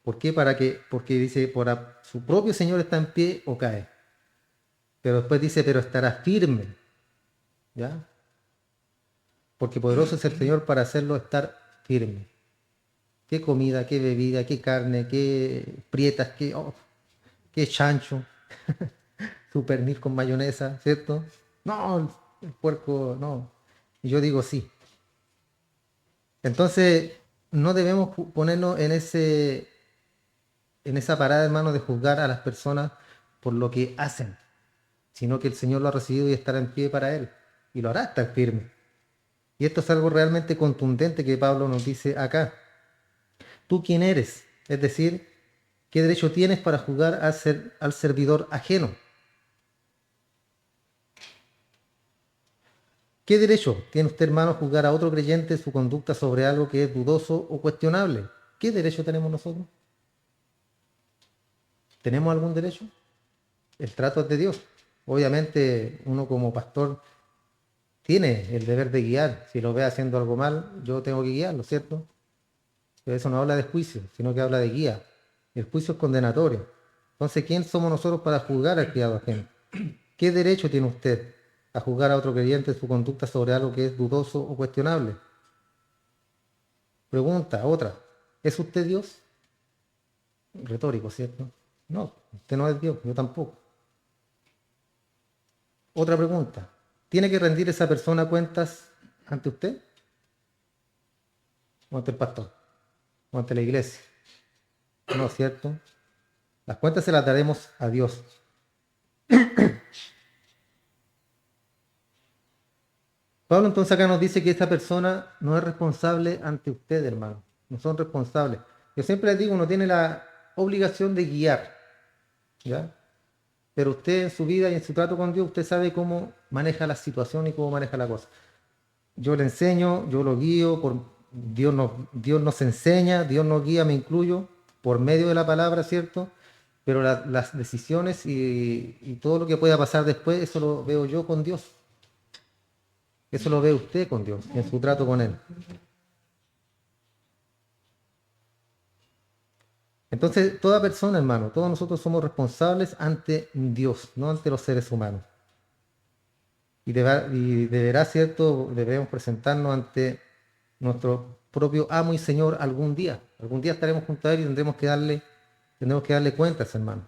¿Por qué? Porque dice, su propio Señor está en pie o cae. Pero después dice, pero estará firme, ¿ya? Porque poderoso es el Señor para hacerlo estar firme. Qué comida, qué bebida, qué carne, qué prietas, qué chancho, su pernil con mayonesa, ¿cierto? No, el puerco, no. Y yo digo sí. Entonces, no debemos ponernos en esa parada, hermano, de juzgar a las personas por lo que hacen, sino que el Señor lo ha recibido y estará en pie para Él. Y lo hará estar firme. Y esto es algo realmente contundente que Pablo nos dice acá. ¿Tú quién eres? Es decir, ¿qué derecho tienes para juzgar al servidor ajeno? ¿Qué derecho tiene usted, hermano, a juzgar a otro creyente su conducta sobre algo que es dudoso o cuestionable? ¿Qué derecho tenemos nosotros? ¿Tenemos algún derecho? El trato es de Dios. Obviamente, uno como pastor tiene el deber de guiar. Si lo ve haciendo algo mal, yo tengo que guiarlo, ¿cierto? Pero eso no habla de juicio, sino que habla de guía. El juicio es condenatorio. Entonces, ¿quién somos nosotros para juzgar al criado ajeno? ¿Qué derecho tiene usted a juzgar a otro creyente su conducta sobre algo que es dudoso o cuestionable? Pregunta, otra. ¿Es usted Dios? Retórico, ¿cierto? No, usted no es Dios, yo tampoco. Otra pregunta. ¿Tiene que rendir esa persona cuentas ante usted? ¿O ante el pastor? ¿O ante la iglesia? No, ¿cierto? Las cuentas se las daremos a Dios. Pablo entonces acá nos dice que esta persona no es responsable ante usted, hermano. No son responsables. Yo siempre les digo, uno tiene la obligación de guiar, ¿ya? Pero usted en su vida y en su trato con Dios, usted sabe cómo maneja la situación y cómo maneja la cosa. Yo le enseño, yo lo guío, Dios nos enseña, Dios nos guía, me incluyo, por medio de la palabra, ¿cierto? Pero las decisiones y todo lo que pueda pasar después, eso lo veo yo con Dios. Eso lo ve usted con Dios, en su trato con Él. Entonces, toda persona, hermano, todos nosotros somos responsables ante Dios, no ante los seres humanos. Y deberá, ¿cierto? Debemos presentarnos ante nuestro propio amo y Señor algún día. Algún día estaremos junto a Él y tendremos que darle cuentas, hermano.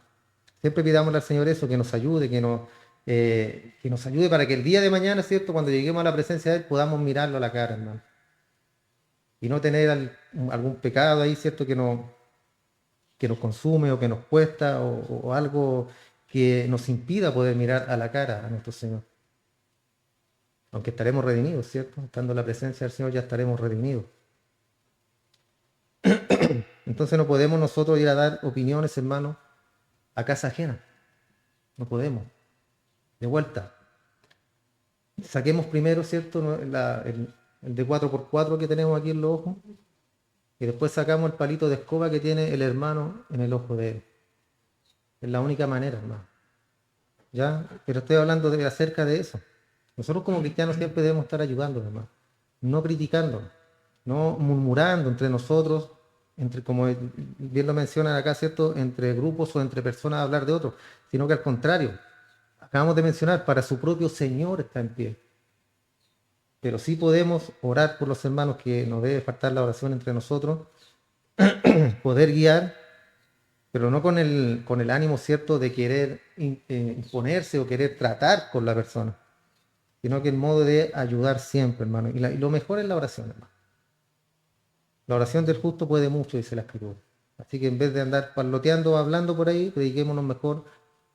Siempre pidámosle al Señor eso, que nos ayude, que nos ayude para que el día de mañana, ¿cierto? Cuando lleguemos a la presencia de Él, podamos mirarlo a la cara, hermano. Y no tener algún pecado ahí, ¿cierto? Que nos consume o que nos cuesta o algo que nos impida poder mirar a la cara a nuestro Señor. Aunque estaremos redimidos, ¿cierto? Estando en la presencia del Señor ya estaremos redimidos. Entonces no podemos nosotros ir a dar opiniones, hermano, a casa ajena. No podemos. De vuelta. Saquemos primero, ¿cierto? El de 4x4 que tenemos aquí en los ojos. Y después sacamos el palito de escoba que tiene el hermano en el ojo de él. Es la única manera, hermano. ¿Ya? Pero estoy hablando acerca de eso. Nosotros como cristianos siempre debemos estar ayudando, hermano. No criticando, no murmurando entre nosotros, como bien lo mencionan acá, ¿cierto? Entre grupos o entre personas hablar de otros, sino que al contrario, acabamos de mencionar, para su propio Señor está en pie. Pero sí podemos orar por los hermanos, que no debe faltar la oración entre nosotros, poder guiar, pero no con el ánimo, ¿cierto?, de querer imponerse o querer tratar con la persona, sino que el modo de ayudar siempre, hermano. Y lo mejor es la oración, hermano. La oración del justo puede mucho, dice la Escritura. Así que en vez de andar parloteando o hablando por ahí, dediquémonos mejor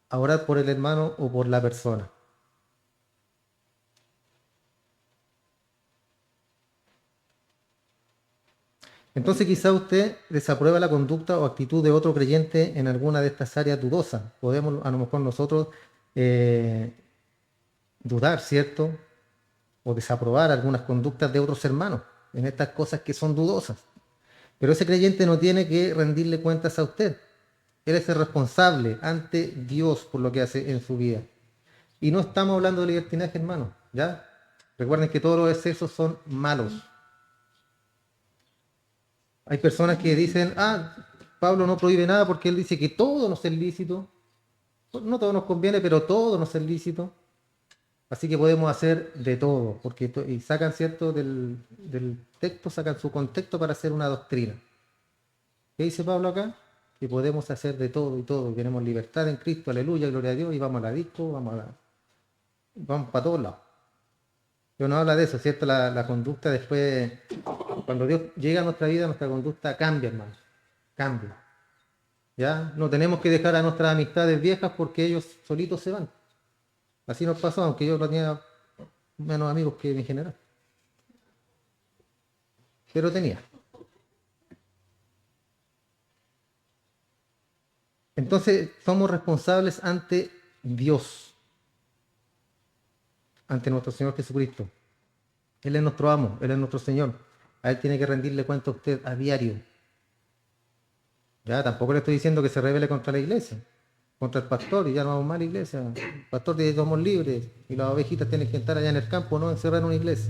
a orar por el hermano o por la persona. Entonces quizá usted desaprueba la conducta o actitud de otro creyente en alguna de estas áreas dudosas. Podemos a lo mejor nosotros eh, dudar, ¿cierto? O desaprobar algunas conductas de otros hermanos en estas cosas que son dudosas. Pero ese creyente no tiene que rendirle cuentas a usted. Él es el responsable ante Dios por lo que hace en su vida. Y no estamos hablando de libertinaje, hermano, ¿ya? Recuerden que todos los excesos son malos. Hay personas que dicen, Pablo no prohíbe nada porque él dice que todo nos es lícito. No todo nos conviene, pero todo nos es lícito. Así que podemos hacer de todo, porque y sacan, ¿cierto?, del texto, sacan su contexto para hacer una doctrina. ¿Qué dice Pablo acá? Que podemos hacer de todo y todo, y tenemos libertad en Cristo, aleluya, gloria a Dios, y vamos a la disco, vamos para todos lados. Pero no habla de eso, ¿cierto? La conducta después, cuando Dios llega a nuestra vida, nuestra conducta cambia, hermano, cambia. ¿Ya? No tenemos que dejar a nuestras amistades viejas porque ellos solitos se van. Así nos pasó, aunque yo tenía menos amigos que en general. Pero tenía. Entonces somos responsables ante Dios, ante nuestro Señor Jesucristo. Él es nuestro amo, Él es nuestro Señor. A Él tiene que rendirle cuenta a usted a diario. Ya, tampoco le estoy diciendo que se rebele contra la iglesia, contra el pastor, y ya no vamos más a la iglesia. El pastor dice que somos libres y las ovejitas tienen que estar allá en el campo, no encerrar en una iglesia.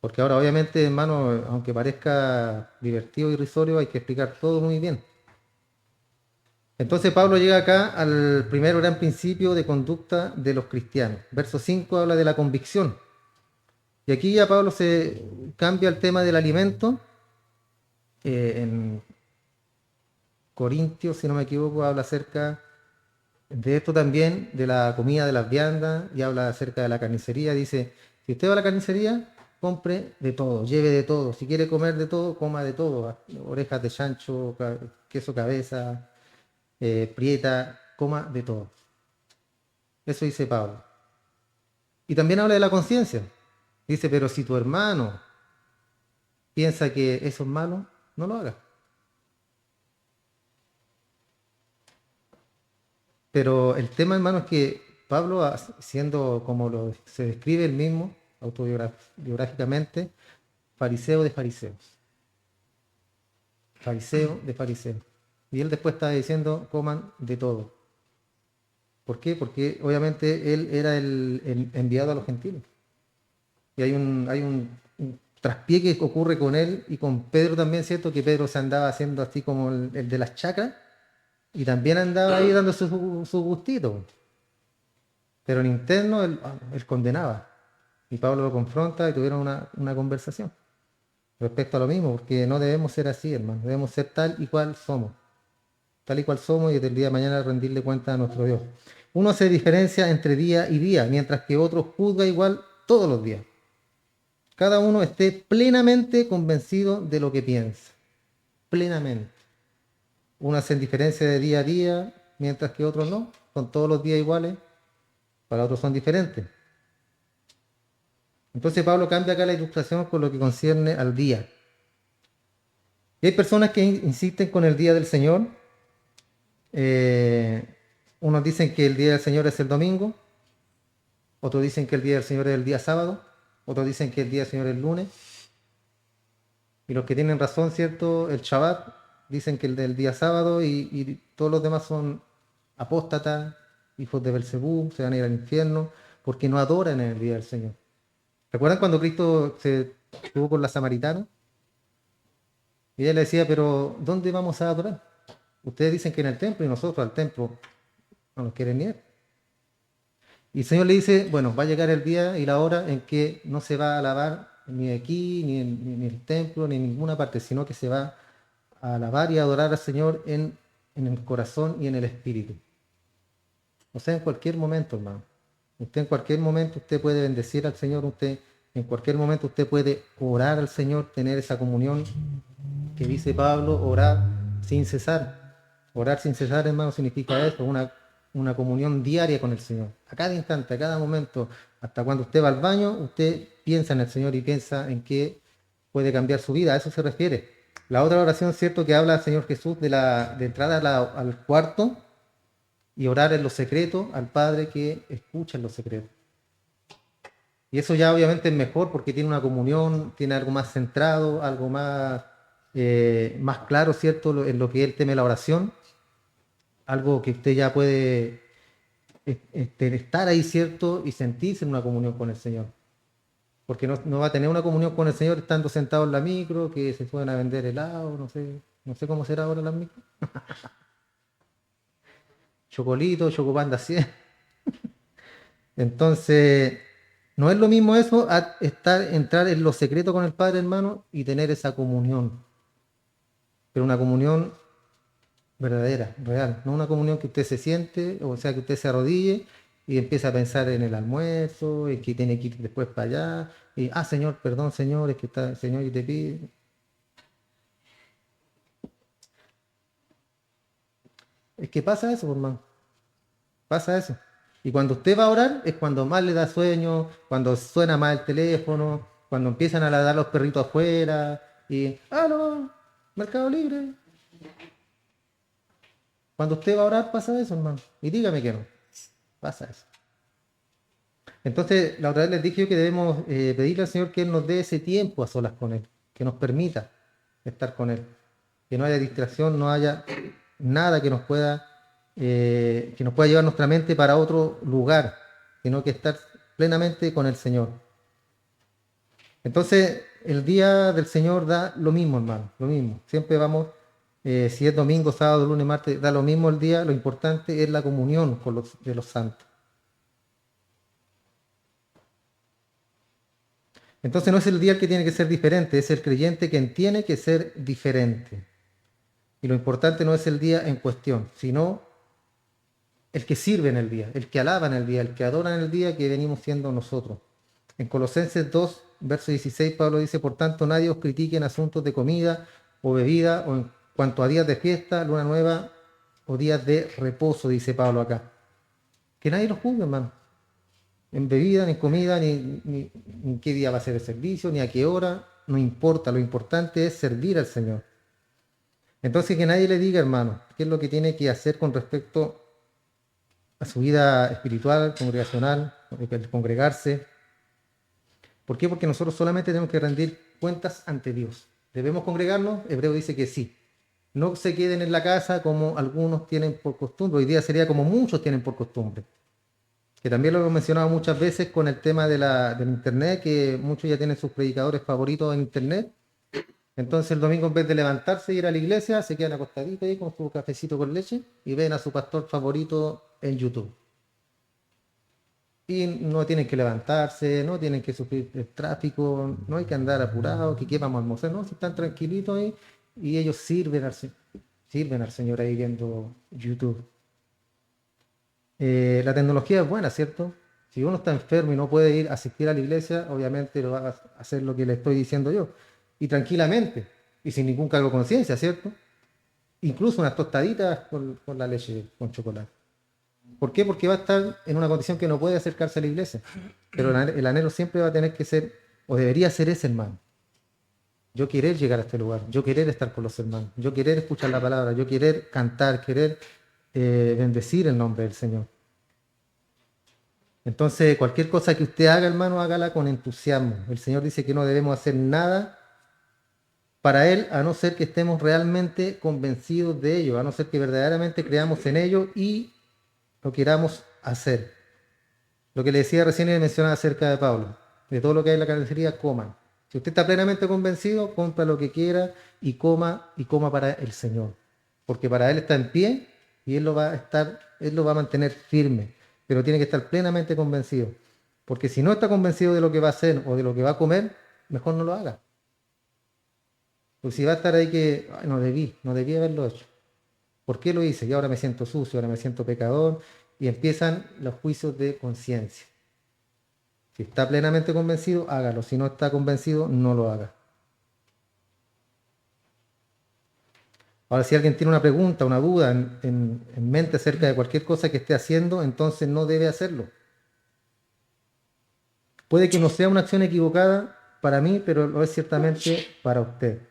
Porque ahora, obviamente, hermano, aunque parezca divertido y irrisorio, hay que explicar todo muy bien. Entonces Pablo llega acá al primer gran principio de conducta de los cristianos. Verso 5 habla de la convicción. Y aquí ya Pablo se cambia el tema del alimento. En Corintios, si no me equivoco, habla acerca de esto también, de la comida de las viandas, y habla acerca de la carnicería. Dice, si usted va a la carnicería, compre de todo, lleve de todo. Si quiere comer de todo, coma de todo. Orejas de chancho, queso cabeza, prieta, coma de todo. Eso dice Pablo. Y también habla de la conciencia. Dice, pero si tu hermano piensa que eso es malo, no lo hagas. Pero el tema, hermano, es que Pablo, siendo como se describe él mismo, autobiográficamente, fariseo de fariseos. Fariseo de fariseos. Y él después está diciendo, coman de todo. ¿Por qué? Porque obviamente él era el enviado a los gentiles. Y hay un traspié que ocurre con él y con Pedro también, ¿cierto? Que Pedro se andaba haciendo así como el de las chacras y también andaba ahí dando su gustito. Pero en interno él condenaba. Y Pablo lo confronta y tuvieron una conversación respecto a lo mismo, porque no debemos ser así, hermano. Debemos ser tal y cual somos. Tal y cual somos y desde el día de mañana rendirle cuenta a nuestro Dios. Uno hace diferencia entre día y día, mientras que otro juzga igual todos los días. Cada uno esté plenamente convencido de lo que piensa. Plenamente. Uno hace diferencia de día a día, mientras que otros no. Son todos los días iguales, para otros son diferentes. Entonces Pablo cambia acá la ilustración con lo que concierne al día. Y hay personas que insisten con el día del Señor. Unos dicen que el día del Señor es el domingo, otros dicen que el día del Señor es el día sábado, otros dicen que el día del Señor es el lunes. Y los que tienen razón, ¿cierto? El Shabbat, dicen que el del día sábado y todos los demás son apóstatas, hijos de Belcebú, se van a ir al infierno, porque no adoran en el día del Señor. ¿Recuerdan cuando Cristo se estuvo con la samaritana? Y ella le decía, pero ¿dónde vamos a adorar? Ustedes dicen que en el templo y nosotros al templo no nos quieren ir. Y el Señor le dice, bueno, va a llegar el día y la hora en que no se va a alabar ni aquí, ni el templo, ni en ninguna parte, sino que se va a alabar y a adorar al Señor en el corazón y en el espíritu. O sea, en cualquier momento, hermano. Usted en cualquier momento usted puede bendecir al Señor, usted en cualquier momento usted puede orar al Señor, tener esa comunión que dice Pablo, orar sin cesar. Orar sin cesar, hermano, significa eso, una comunión diaria con el Señor. A cada instante, a cada momento, hasta cuando usted va al baño, usted piensa en el Señor y piensa en que puede cambiar su vida. A eso se refiere. La otra oración, cierto, que habla el Señor Jesús de entrada al cuarto y orar en lo secreto al Padre que escucha en lo secreto. Y eso ya obviamente es mejor porque tiene una comunión, tiene algo más centrado, algo más claro, ¿cierto? En lo que él teme la oración, algo que usted ya puede estar ahí, ¿cierto? Y sentirse en una comunión con el Señor. Porque no va a tener una comunión con el Señor estando sentado en la micro, que se pueden a vender helado, no sé cómo será ahora las micro. Chocolito, Chocopanda 100. Entonces, no es lo mismo eso a entrar en lo secreto con el Padre, hermano, y tener esa comunión. Pero una comunión verdadera, real. No una comunión que usted se siente, o sea, que usted se arrodille y empieza a pensar en el almuerzo, en que tiene que ir después para allá. Y, Señor, perdón, Señor, es que está, Señor, y te pide. Es que pasa eso, hermano. Pasa eso. Y cuando usted va a orar es cuando más le da sueño, cuando suena más el teléfono, cuando empiezan a ladrar los perritos afuera y ¡aló! Mercado Libre. Cuando usted va a orar pasa eso, hermano. Y dígame que no. Pasa eso. Entonces, la otra vez les dije yo que debemos pedirle al Señor que Él nos dé ese tiempo a solas con Él, que nos permita estar con Él, que no haya distracción, no haya nada que nos pueda llevar nuestra mente para otro lugar, sino que estar plenamente con el Señor. Entonces, el día del Señor da lo mismo, hermano, lo mismo. Siempre vamos, si es domingo, sábado, lunes, martes, da lo mismo el día, lo importante es la comunión con de los santos. Entonces no es el día el que tiene que ser diferente, es el creyente quien tiene que ser diferente. Y lo importante no es el día en cuestión, sino el que sirve en el día, el que alaba en el día, el que adora en el día que venimos siendo nosotros. En Colosenses 2, verso 16, Pablo dice, por tanto nadie os critique en asuntos de comida o bebida o en cuanto a días de fiesta, luna nueva o días de reposo, dice Pablo acá. Que nadie los juzgue, hermano. En bebida, ni en comida, ni qué día va a ser el servicio, ni a qué hora, no importa, lo importante es servir al Señor. Entonces que nadie le diga, hermano, qué es lo que tiene que hacer con respecto a su vida espiritual, congregacional, el congregarse. ¿Por qué? Porque nosotros solamente tenemos que rendir cuentas ante Dios. ¿Debemos congregarnos? Hebreo dice que sí. No se queden en la casa como algunos tienen por costumbre. Hoy día sería como muchos tienen por costumbre. Que también lo hemos mencionado muchas veces con el tema del internet, que muchos ya tienen sus predicadores favoritos en internet. Entonces el domingo en vez de levantarse e ir a la iglesia, se quedan acostaditos ahí con su cafecito con leche y ven a su pastor favorito en YouTube. Y no tienen que levantarse, no tienen que sufrir el tráfico, no hay que andar apurados, que qué vamos a almorzar, no, si están tranquilitos ahí y ellos sirven al Señor ahí viendo YouTube. La tecnología es buena, ¿cierto? Si uno está enfermo y no puede ir a asistir a la iglesia, obviamente lo va a hacer lo que le estoy diciendo yo. Y tranquilamente, y sin ningún cargo de conciencia, ¿cierto? Incluso unas tostaditas con la leche, con chocolate. ¿Por qué? Porque va a estar en una condición que no puede acercarse a la iglesia. Pero el anhelo siempre va a tener que ser, o debería ser ese, hermano. Yo querer llegar a este lugar, yo querer estar con los hermanos, yo querer escuchar la palabra, yo querer cantar, querer bendecir el nombre del Señor. Entonces, cualquier cosa que usted haga, hermano, hágala con entusiasmo. El Señor dice que no debemos hacer nada para Él, a no ser que estemos realmente convencidos de ello, a no ser que verdaderamente creamos en ello y lo queramos hacer. Lo que le decía recién y le mencionaba acerca de Pablo, de todo lo que hay en la carnicería, coman. Si usted está plenamente convencido, compra lo que quiera y coma para el Señor. Porque para Él está en pie y Él lo va a mantener firme. Pero tiene que estar plenamente convencido. Porque si no está convencido de lo que va a hacer o de lo que va a comer, mejor no lo haga. Porque si va a estar ahí que "Ay, no debí haberlo hecho. ¿Por qué lo hice? Y ahora me siento sucio, ahora me siento pecador. Y empiezan los juicios de conciencia. Si está plenamente convencido, hágalo. Si no está convencido, no lo haga. Ahora, si alguien tiene una pregunta, una duda en mente acerca de cualquier cosa que esté haciendo, entonces no debe hacerlo. Puede que no sea una acción equivocada para mí, pero lo es ciertamente para usted.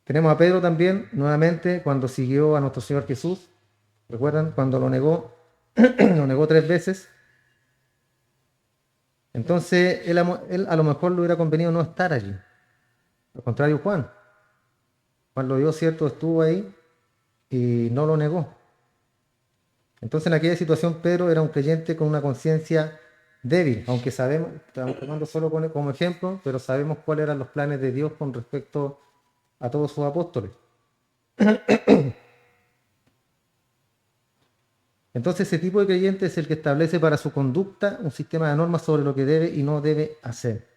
Tenemos a Pedro también, nuevamente, cuando siguió a nuestro Señor Jesús. ¿Recuerdan? Cuando lo negó, lo negó 3 veces. Entonces, él a lo mejor le hubiera convenido no estar allí. Al contrario, Juan. Juan lo vio, cierto, estuvo ahí y no lo negó. Entonces en aquella situación Pedro era un creyente con una conciencia débil, aunque sabemos, estamos tomando solo como ejemplo, pero sabemos cuáles eran los planes de Dios con respecto a todos sus apóstoles. Entonces ese tipo de creyente es el que establece para su conducta un sistema de normas sobre lo que debe y no debe hacer.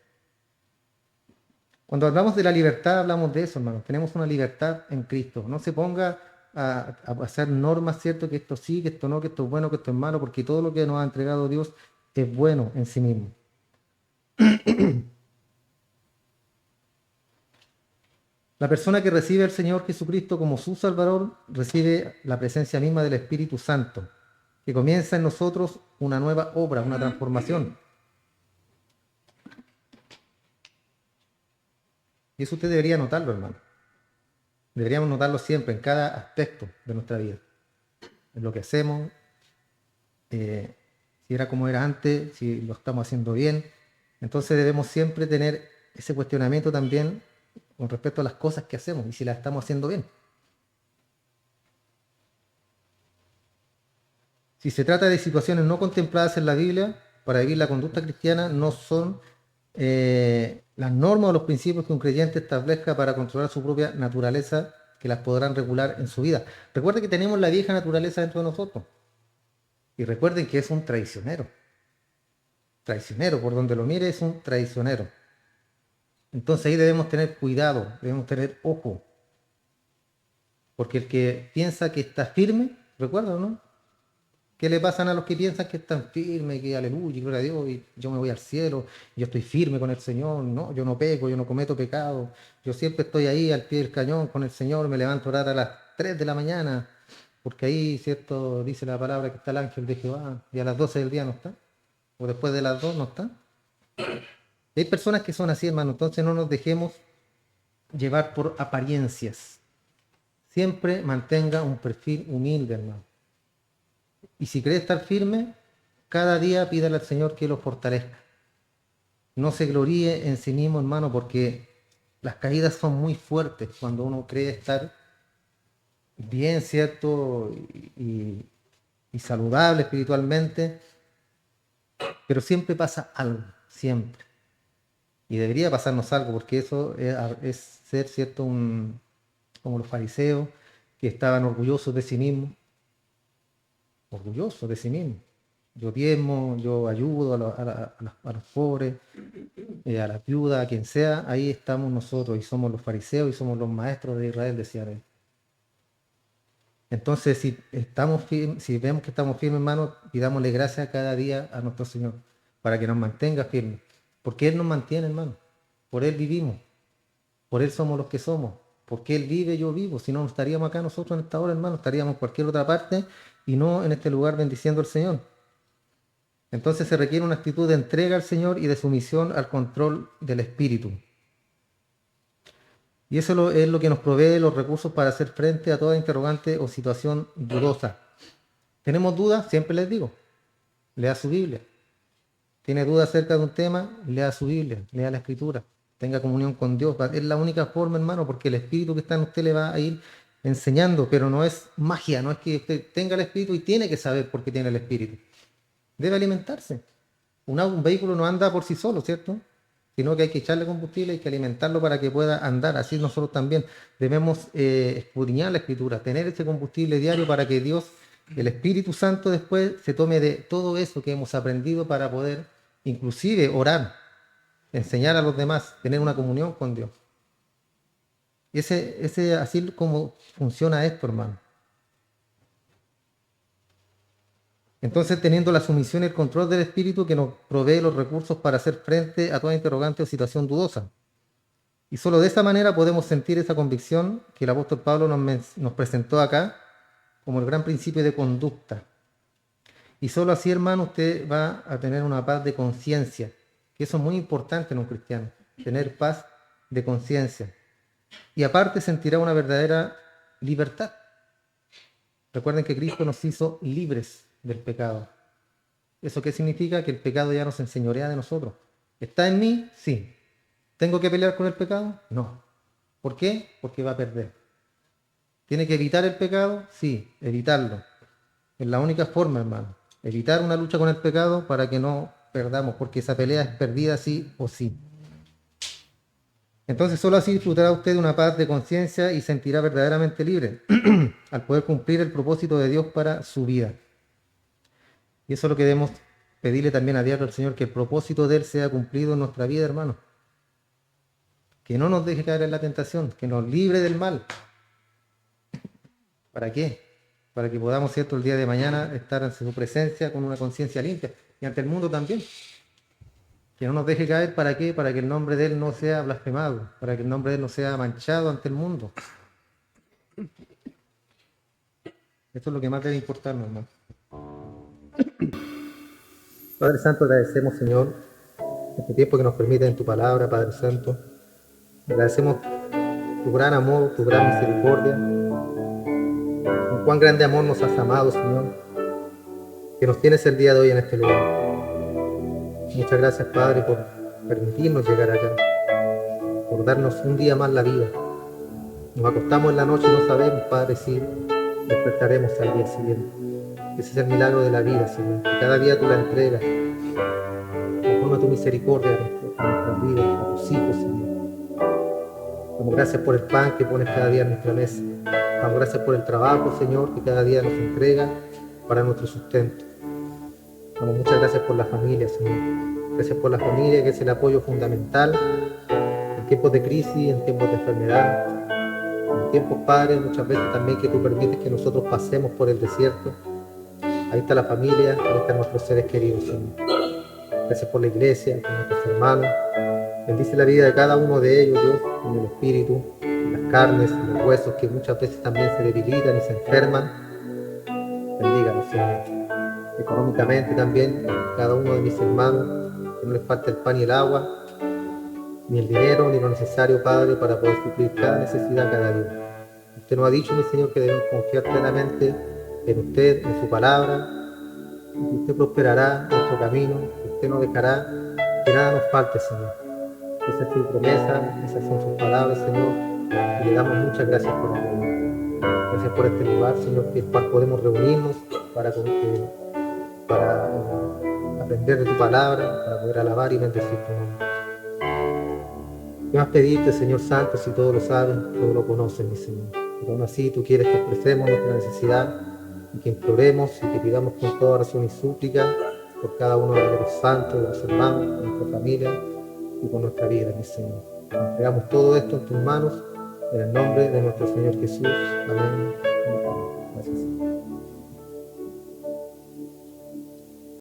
Cuando hablamos de la libertad, hablamos de eso, hermanos. Tenemos una libertad en Cristo. No se ponga a hacer normas, ¿cierto? Que esto sí, que esto no, que esto es bueno, que esto es malo, porque todo lo que nos ha entregado Dios es bueno en sí mismo. La persona que recibe al Señor Jesucristo como su Salvador recibe la presencia misma del Espíritu Santo, que comienza en nosotros una nueva obra, una transformación. Y eso usted debería notarlo, hermano. Deberíamos notarlo siempre, en cada aspecto de nuestra vida. En lo que hacemos, si era como era antes, si lo estamos haciendo bien. Entonces debemos siempre tener ese cuestionamiento también con respecto a las cosas que hacemos y si las estamos haciendo bien. Si se trata de situaciones no contempladas en la Biblia, para vivir la conducta cristiana no son las normas o los principios que un creyente establezca para controlar su propia naturaleza que las podrán regular en su vida. Recuerde que tenemos la vieja naturaleza dentro de nosotros. Y recuerden que es un traicionero. Traicionero, por donde lo mire, es un traicionero. Entonces ahí debemos tener cuidado, debemos tener ojo. Porque el que piensa que está firme, recuerda, ¿no? ¿Qué le pasan a los que piensan que están firmes, que aleluya, gloria a Dios, y yo me voy al cielo, y yo estoy firme con el Señor? No, yo no peco, yo no cometo pecado, yo siempre estoy ahí al pie del cañón con el Señor, me levanto a orar a las 3 de la mañana, porque ahí, ¿cierto? Dice la palabra que está el ángel de Jehová, y a las 12 del día no está, o después de las 2 no está. Y hay personas que son así, hermano, entonces no nos dejemos llevar por apariencias. Siempre mantenga un perfil humilde, hermano. Y si cree estar firme, cada día pídale al Señor que lo fortalezca. No se gloríe en sí mismo, hermano, porque las caídas son muy fuertes cuando uno cree estar bien, ¿cierto? Y saludable espiritualmente, pero siempre pasa algo, siempre. Y debería pasarnos algo, porque eso es ser, ¿cierto? Como los fariseos, que estaban orgullosos de sí mismos, orgullosos de sí mismos. Yo diezmo, yo ayudo a los pobres, a las viudas, a quien sea, ahí estamos nosotros y somos los fariseos y somos los maestros de Israel, decía él. Entonces, si estamos si vemos que estamos firmes, hermanos, pidámosle gracias cada día a nuestro Señor para que nos mantenga firmes. Porque Él nos mantiene, hermano. Por Él vivimos. Por Él somos los que somos. Porque Él vive, yo vivo. Si no, no estaríamos acá nosotros en esta hora, hermano. Estaríamos en cualquier otra parte y no en este lugar bendiciendo al Señor. Entonces se requiere una actitud de entrega al Señor y de sumisión al control del Espíritu. Y eso es lo que nos provee los recursos para hacer frente a toda interrogante o situación dudosa. ¿Tenemos dudas? Siempre les digo, lea su Biblia. ¿Tiene dudas acerca de un tema? Lea su Biblia, lea la Escritura. Tenga comunión con Dios. Es la única forma, hermano, porque el Espíritu que está en usted le va a ir enseñando, pero no es magia, no es que usted tenga el Espíritu y tiene que saber por qué tiene el Espíritu. Debe alimentarse. Un vehículo no anda por sí solo, ¿cierto? Sino que hay que echarle combustible, hay que alimentarlo para que pueda andar. Así nosotros también debemos escudriñar la Escritura, tener ese combustible diario para que Dios, el Espíritu Santo, después se tome de todo eso que hemos aprendido para poder inclusive orar, enseñar a los demás, tener una comunión con Dios. Y así como funciona esto, hermano. Entonces, teniendo la sumisión y el control del Espíritu que nos provee los recursos para hacer frente a toda interrogante o situación dudosa. Y solo de esa manera podemos sentir esa convicción que el apóstol Pablo nos presentó acá como el gran principio de conducta. Y solo así, hermano, usted va a tener una paz de conciencia, que eso es muy importante en un cristiano, tener paz de conciencia. Y aparte sentirá una verdadera libertad. Recuerden que Cristo nos hizo libres del pecado. ¿Eso qué significa? Que el pecado ya nos enseñorea de nosotros. ¿Está en mí? Sí. ¿Tengo que pelear con el pecado? No. ¿Por qué? Porque va a perder. ¿Tiene que evitar el pecado? Sí, evitarlo. Es la única forma, hermano. Evitar una lucha con el pecado para que no perdamos, porque esa pelea es perdida sí o sí. Entonces solo así disfrutará usted de una paz de conciencia y sentirá verdaderamente libre al poder cumplir el propósito de Dios para su vida. Y eso es lo que debemos pedirle también a diario al Señor, que el propósito de Él sea cumplido en nuestra vida, hermano. Que no nos deje caer en la tentación, que nos libre del mal. ¿Para qué? Para que podamos, ¿cierto?, el día de mañana estar en su presencia con una conciencia limpia y ante el mundo también. Que no nos deje caer, ¿para qué? Para que el nombre de Él no sea blasfemado, para que el nombre de Él no sea manchado ante el mundo. Esto es lo que más debe importarnos, hermano. Padre Santo, agradecemos, Señor, este tiempo que nos permite en tu palabra, Padre Santo. Agradecemos tu gran amor, tu gran misericordia. Con cuán grande amor nos has amado, Señor, que nos tienes el día de hoy en este lugar. Muchas gracias, Padre, por permitirnos llegar acá, por darnos un día más la vida. Nos acostamos en la noche y no sabemos, Padre, si despertaremos al día siguiente. Ese es el milagro de la vida, Señor. Que cada día tú la entregas, conforme a tu misericordia a nuestras vidas, a tus hijos, Señor. Damos gracias por el pan que pones cada día en nuestra mesa. Damos gracias por el trabajo, Señor, que cada día nos entrega para nuestro sustento. Damos muchas gracias por la familia, Señor. Gracias por la familia, que es el apoyo fundamental en tiempos de crisis, en tiempos de enfermedad, en tiempos, Padre, muchas veces también que tú permites que nosotros pasemos por el desierto. Ahí está la familia, ahí están nuestros seres queridos, Señor. Gracias por la iglesia, por nuestros hermanos. Bendice la vida de cada uno de ellos, Dios, en el espíritu, en las carnes, en los huesos, que muchas veces también se debilitan y se enferman. Bendígalos, Señor. Económicamente también, cada uno de mis hermanos, que no les falta el pan y el agua, ni el dinero, ni lo necesario, Padre, para poder suplir cada necesidad cada día. Usted nos ha dicho, mi Señor, que debemos confiar plenamente en usted, en su palabra, y que usted prosperará nuestro camino, que usted no dejará que nada nos falte, Señor. Esa es su promesa, esas son sus palabras, Señor, y le damos muchas gracias por ello. Gracias por este lugar, Señor, en el cual podemos reunirnos para aprender de tu palabra, para poder alabar y bendecir tu nombre. ¿Qué más pedirte, Señor Santo, si todo lo saben, todo lo conocen, mi Señor? Pero aún así tú quieres que expresemos nuestra necesidad y que imploremos y que pidamos con toda razón y súplica por cada uno de los santos, de los hermanos, de nuestra familia y por nuestra vida, mi Señor. Entregamos todo esto en tus manos, en el nombre de nuestro Señor Jesús. Amén.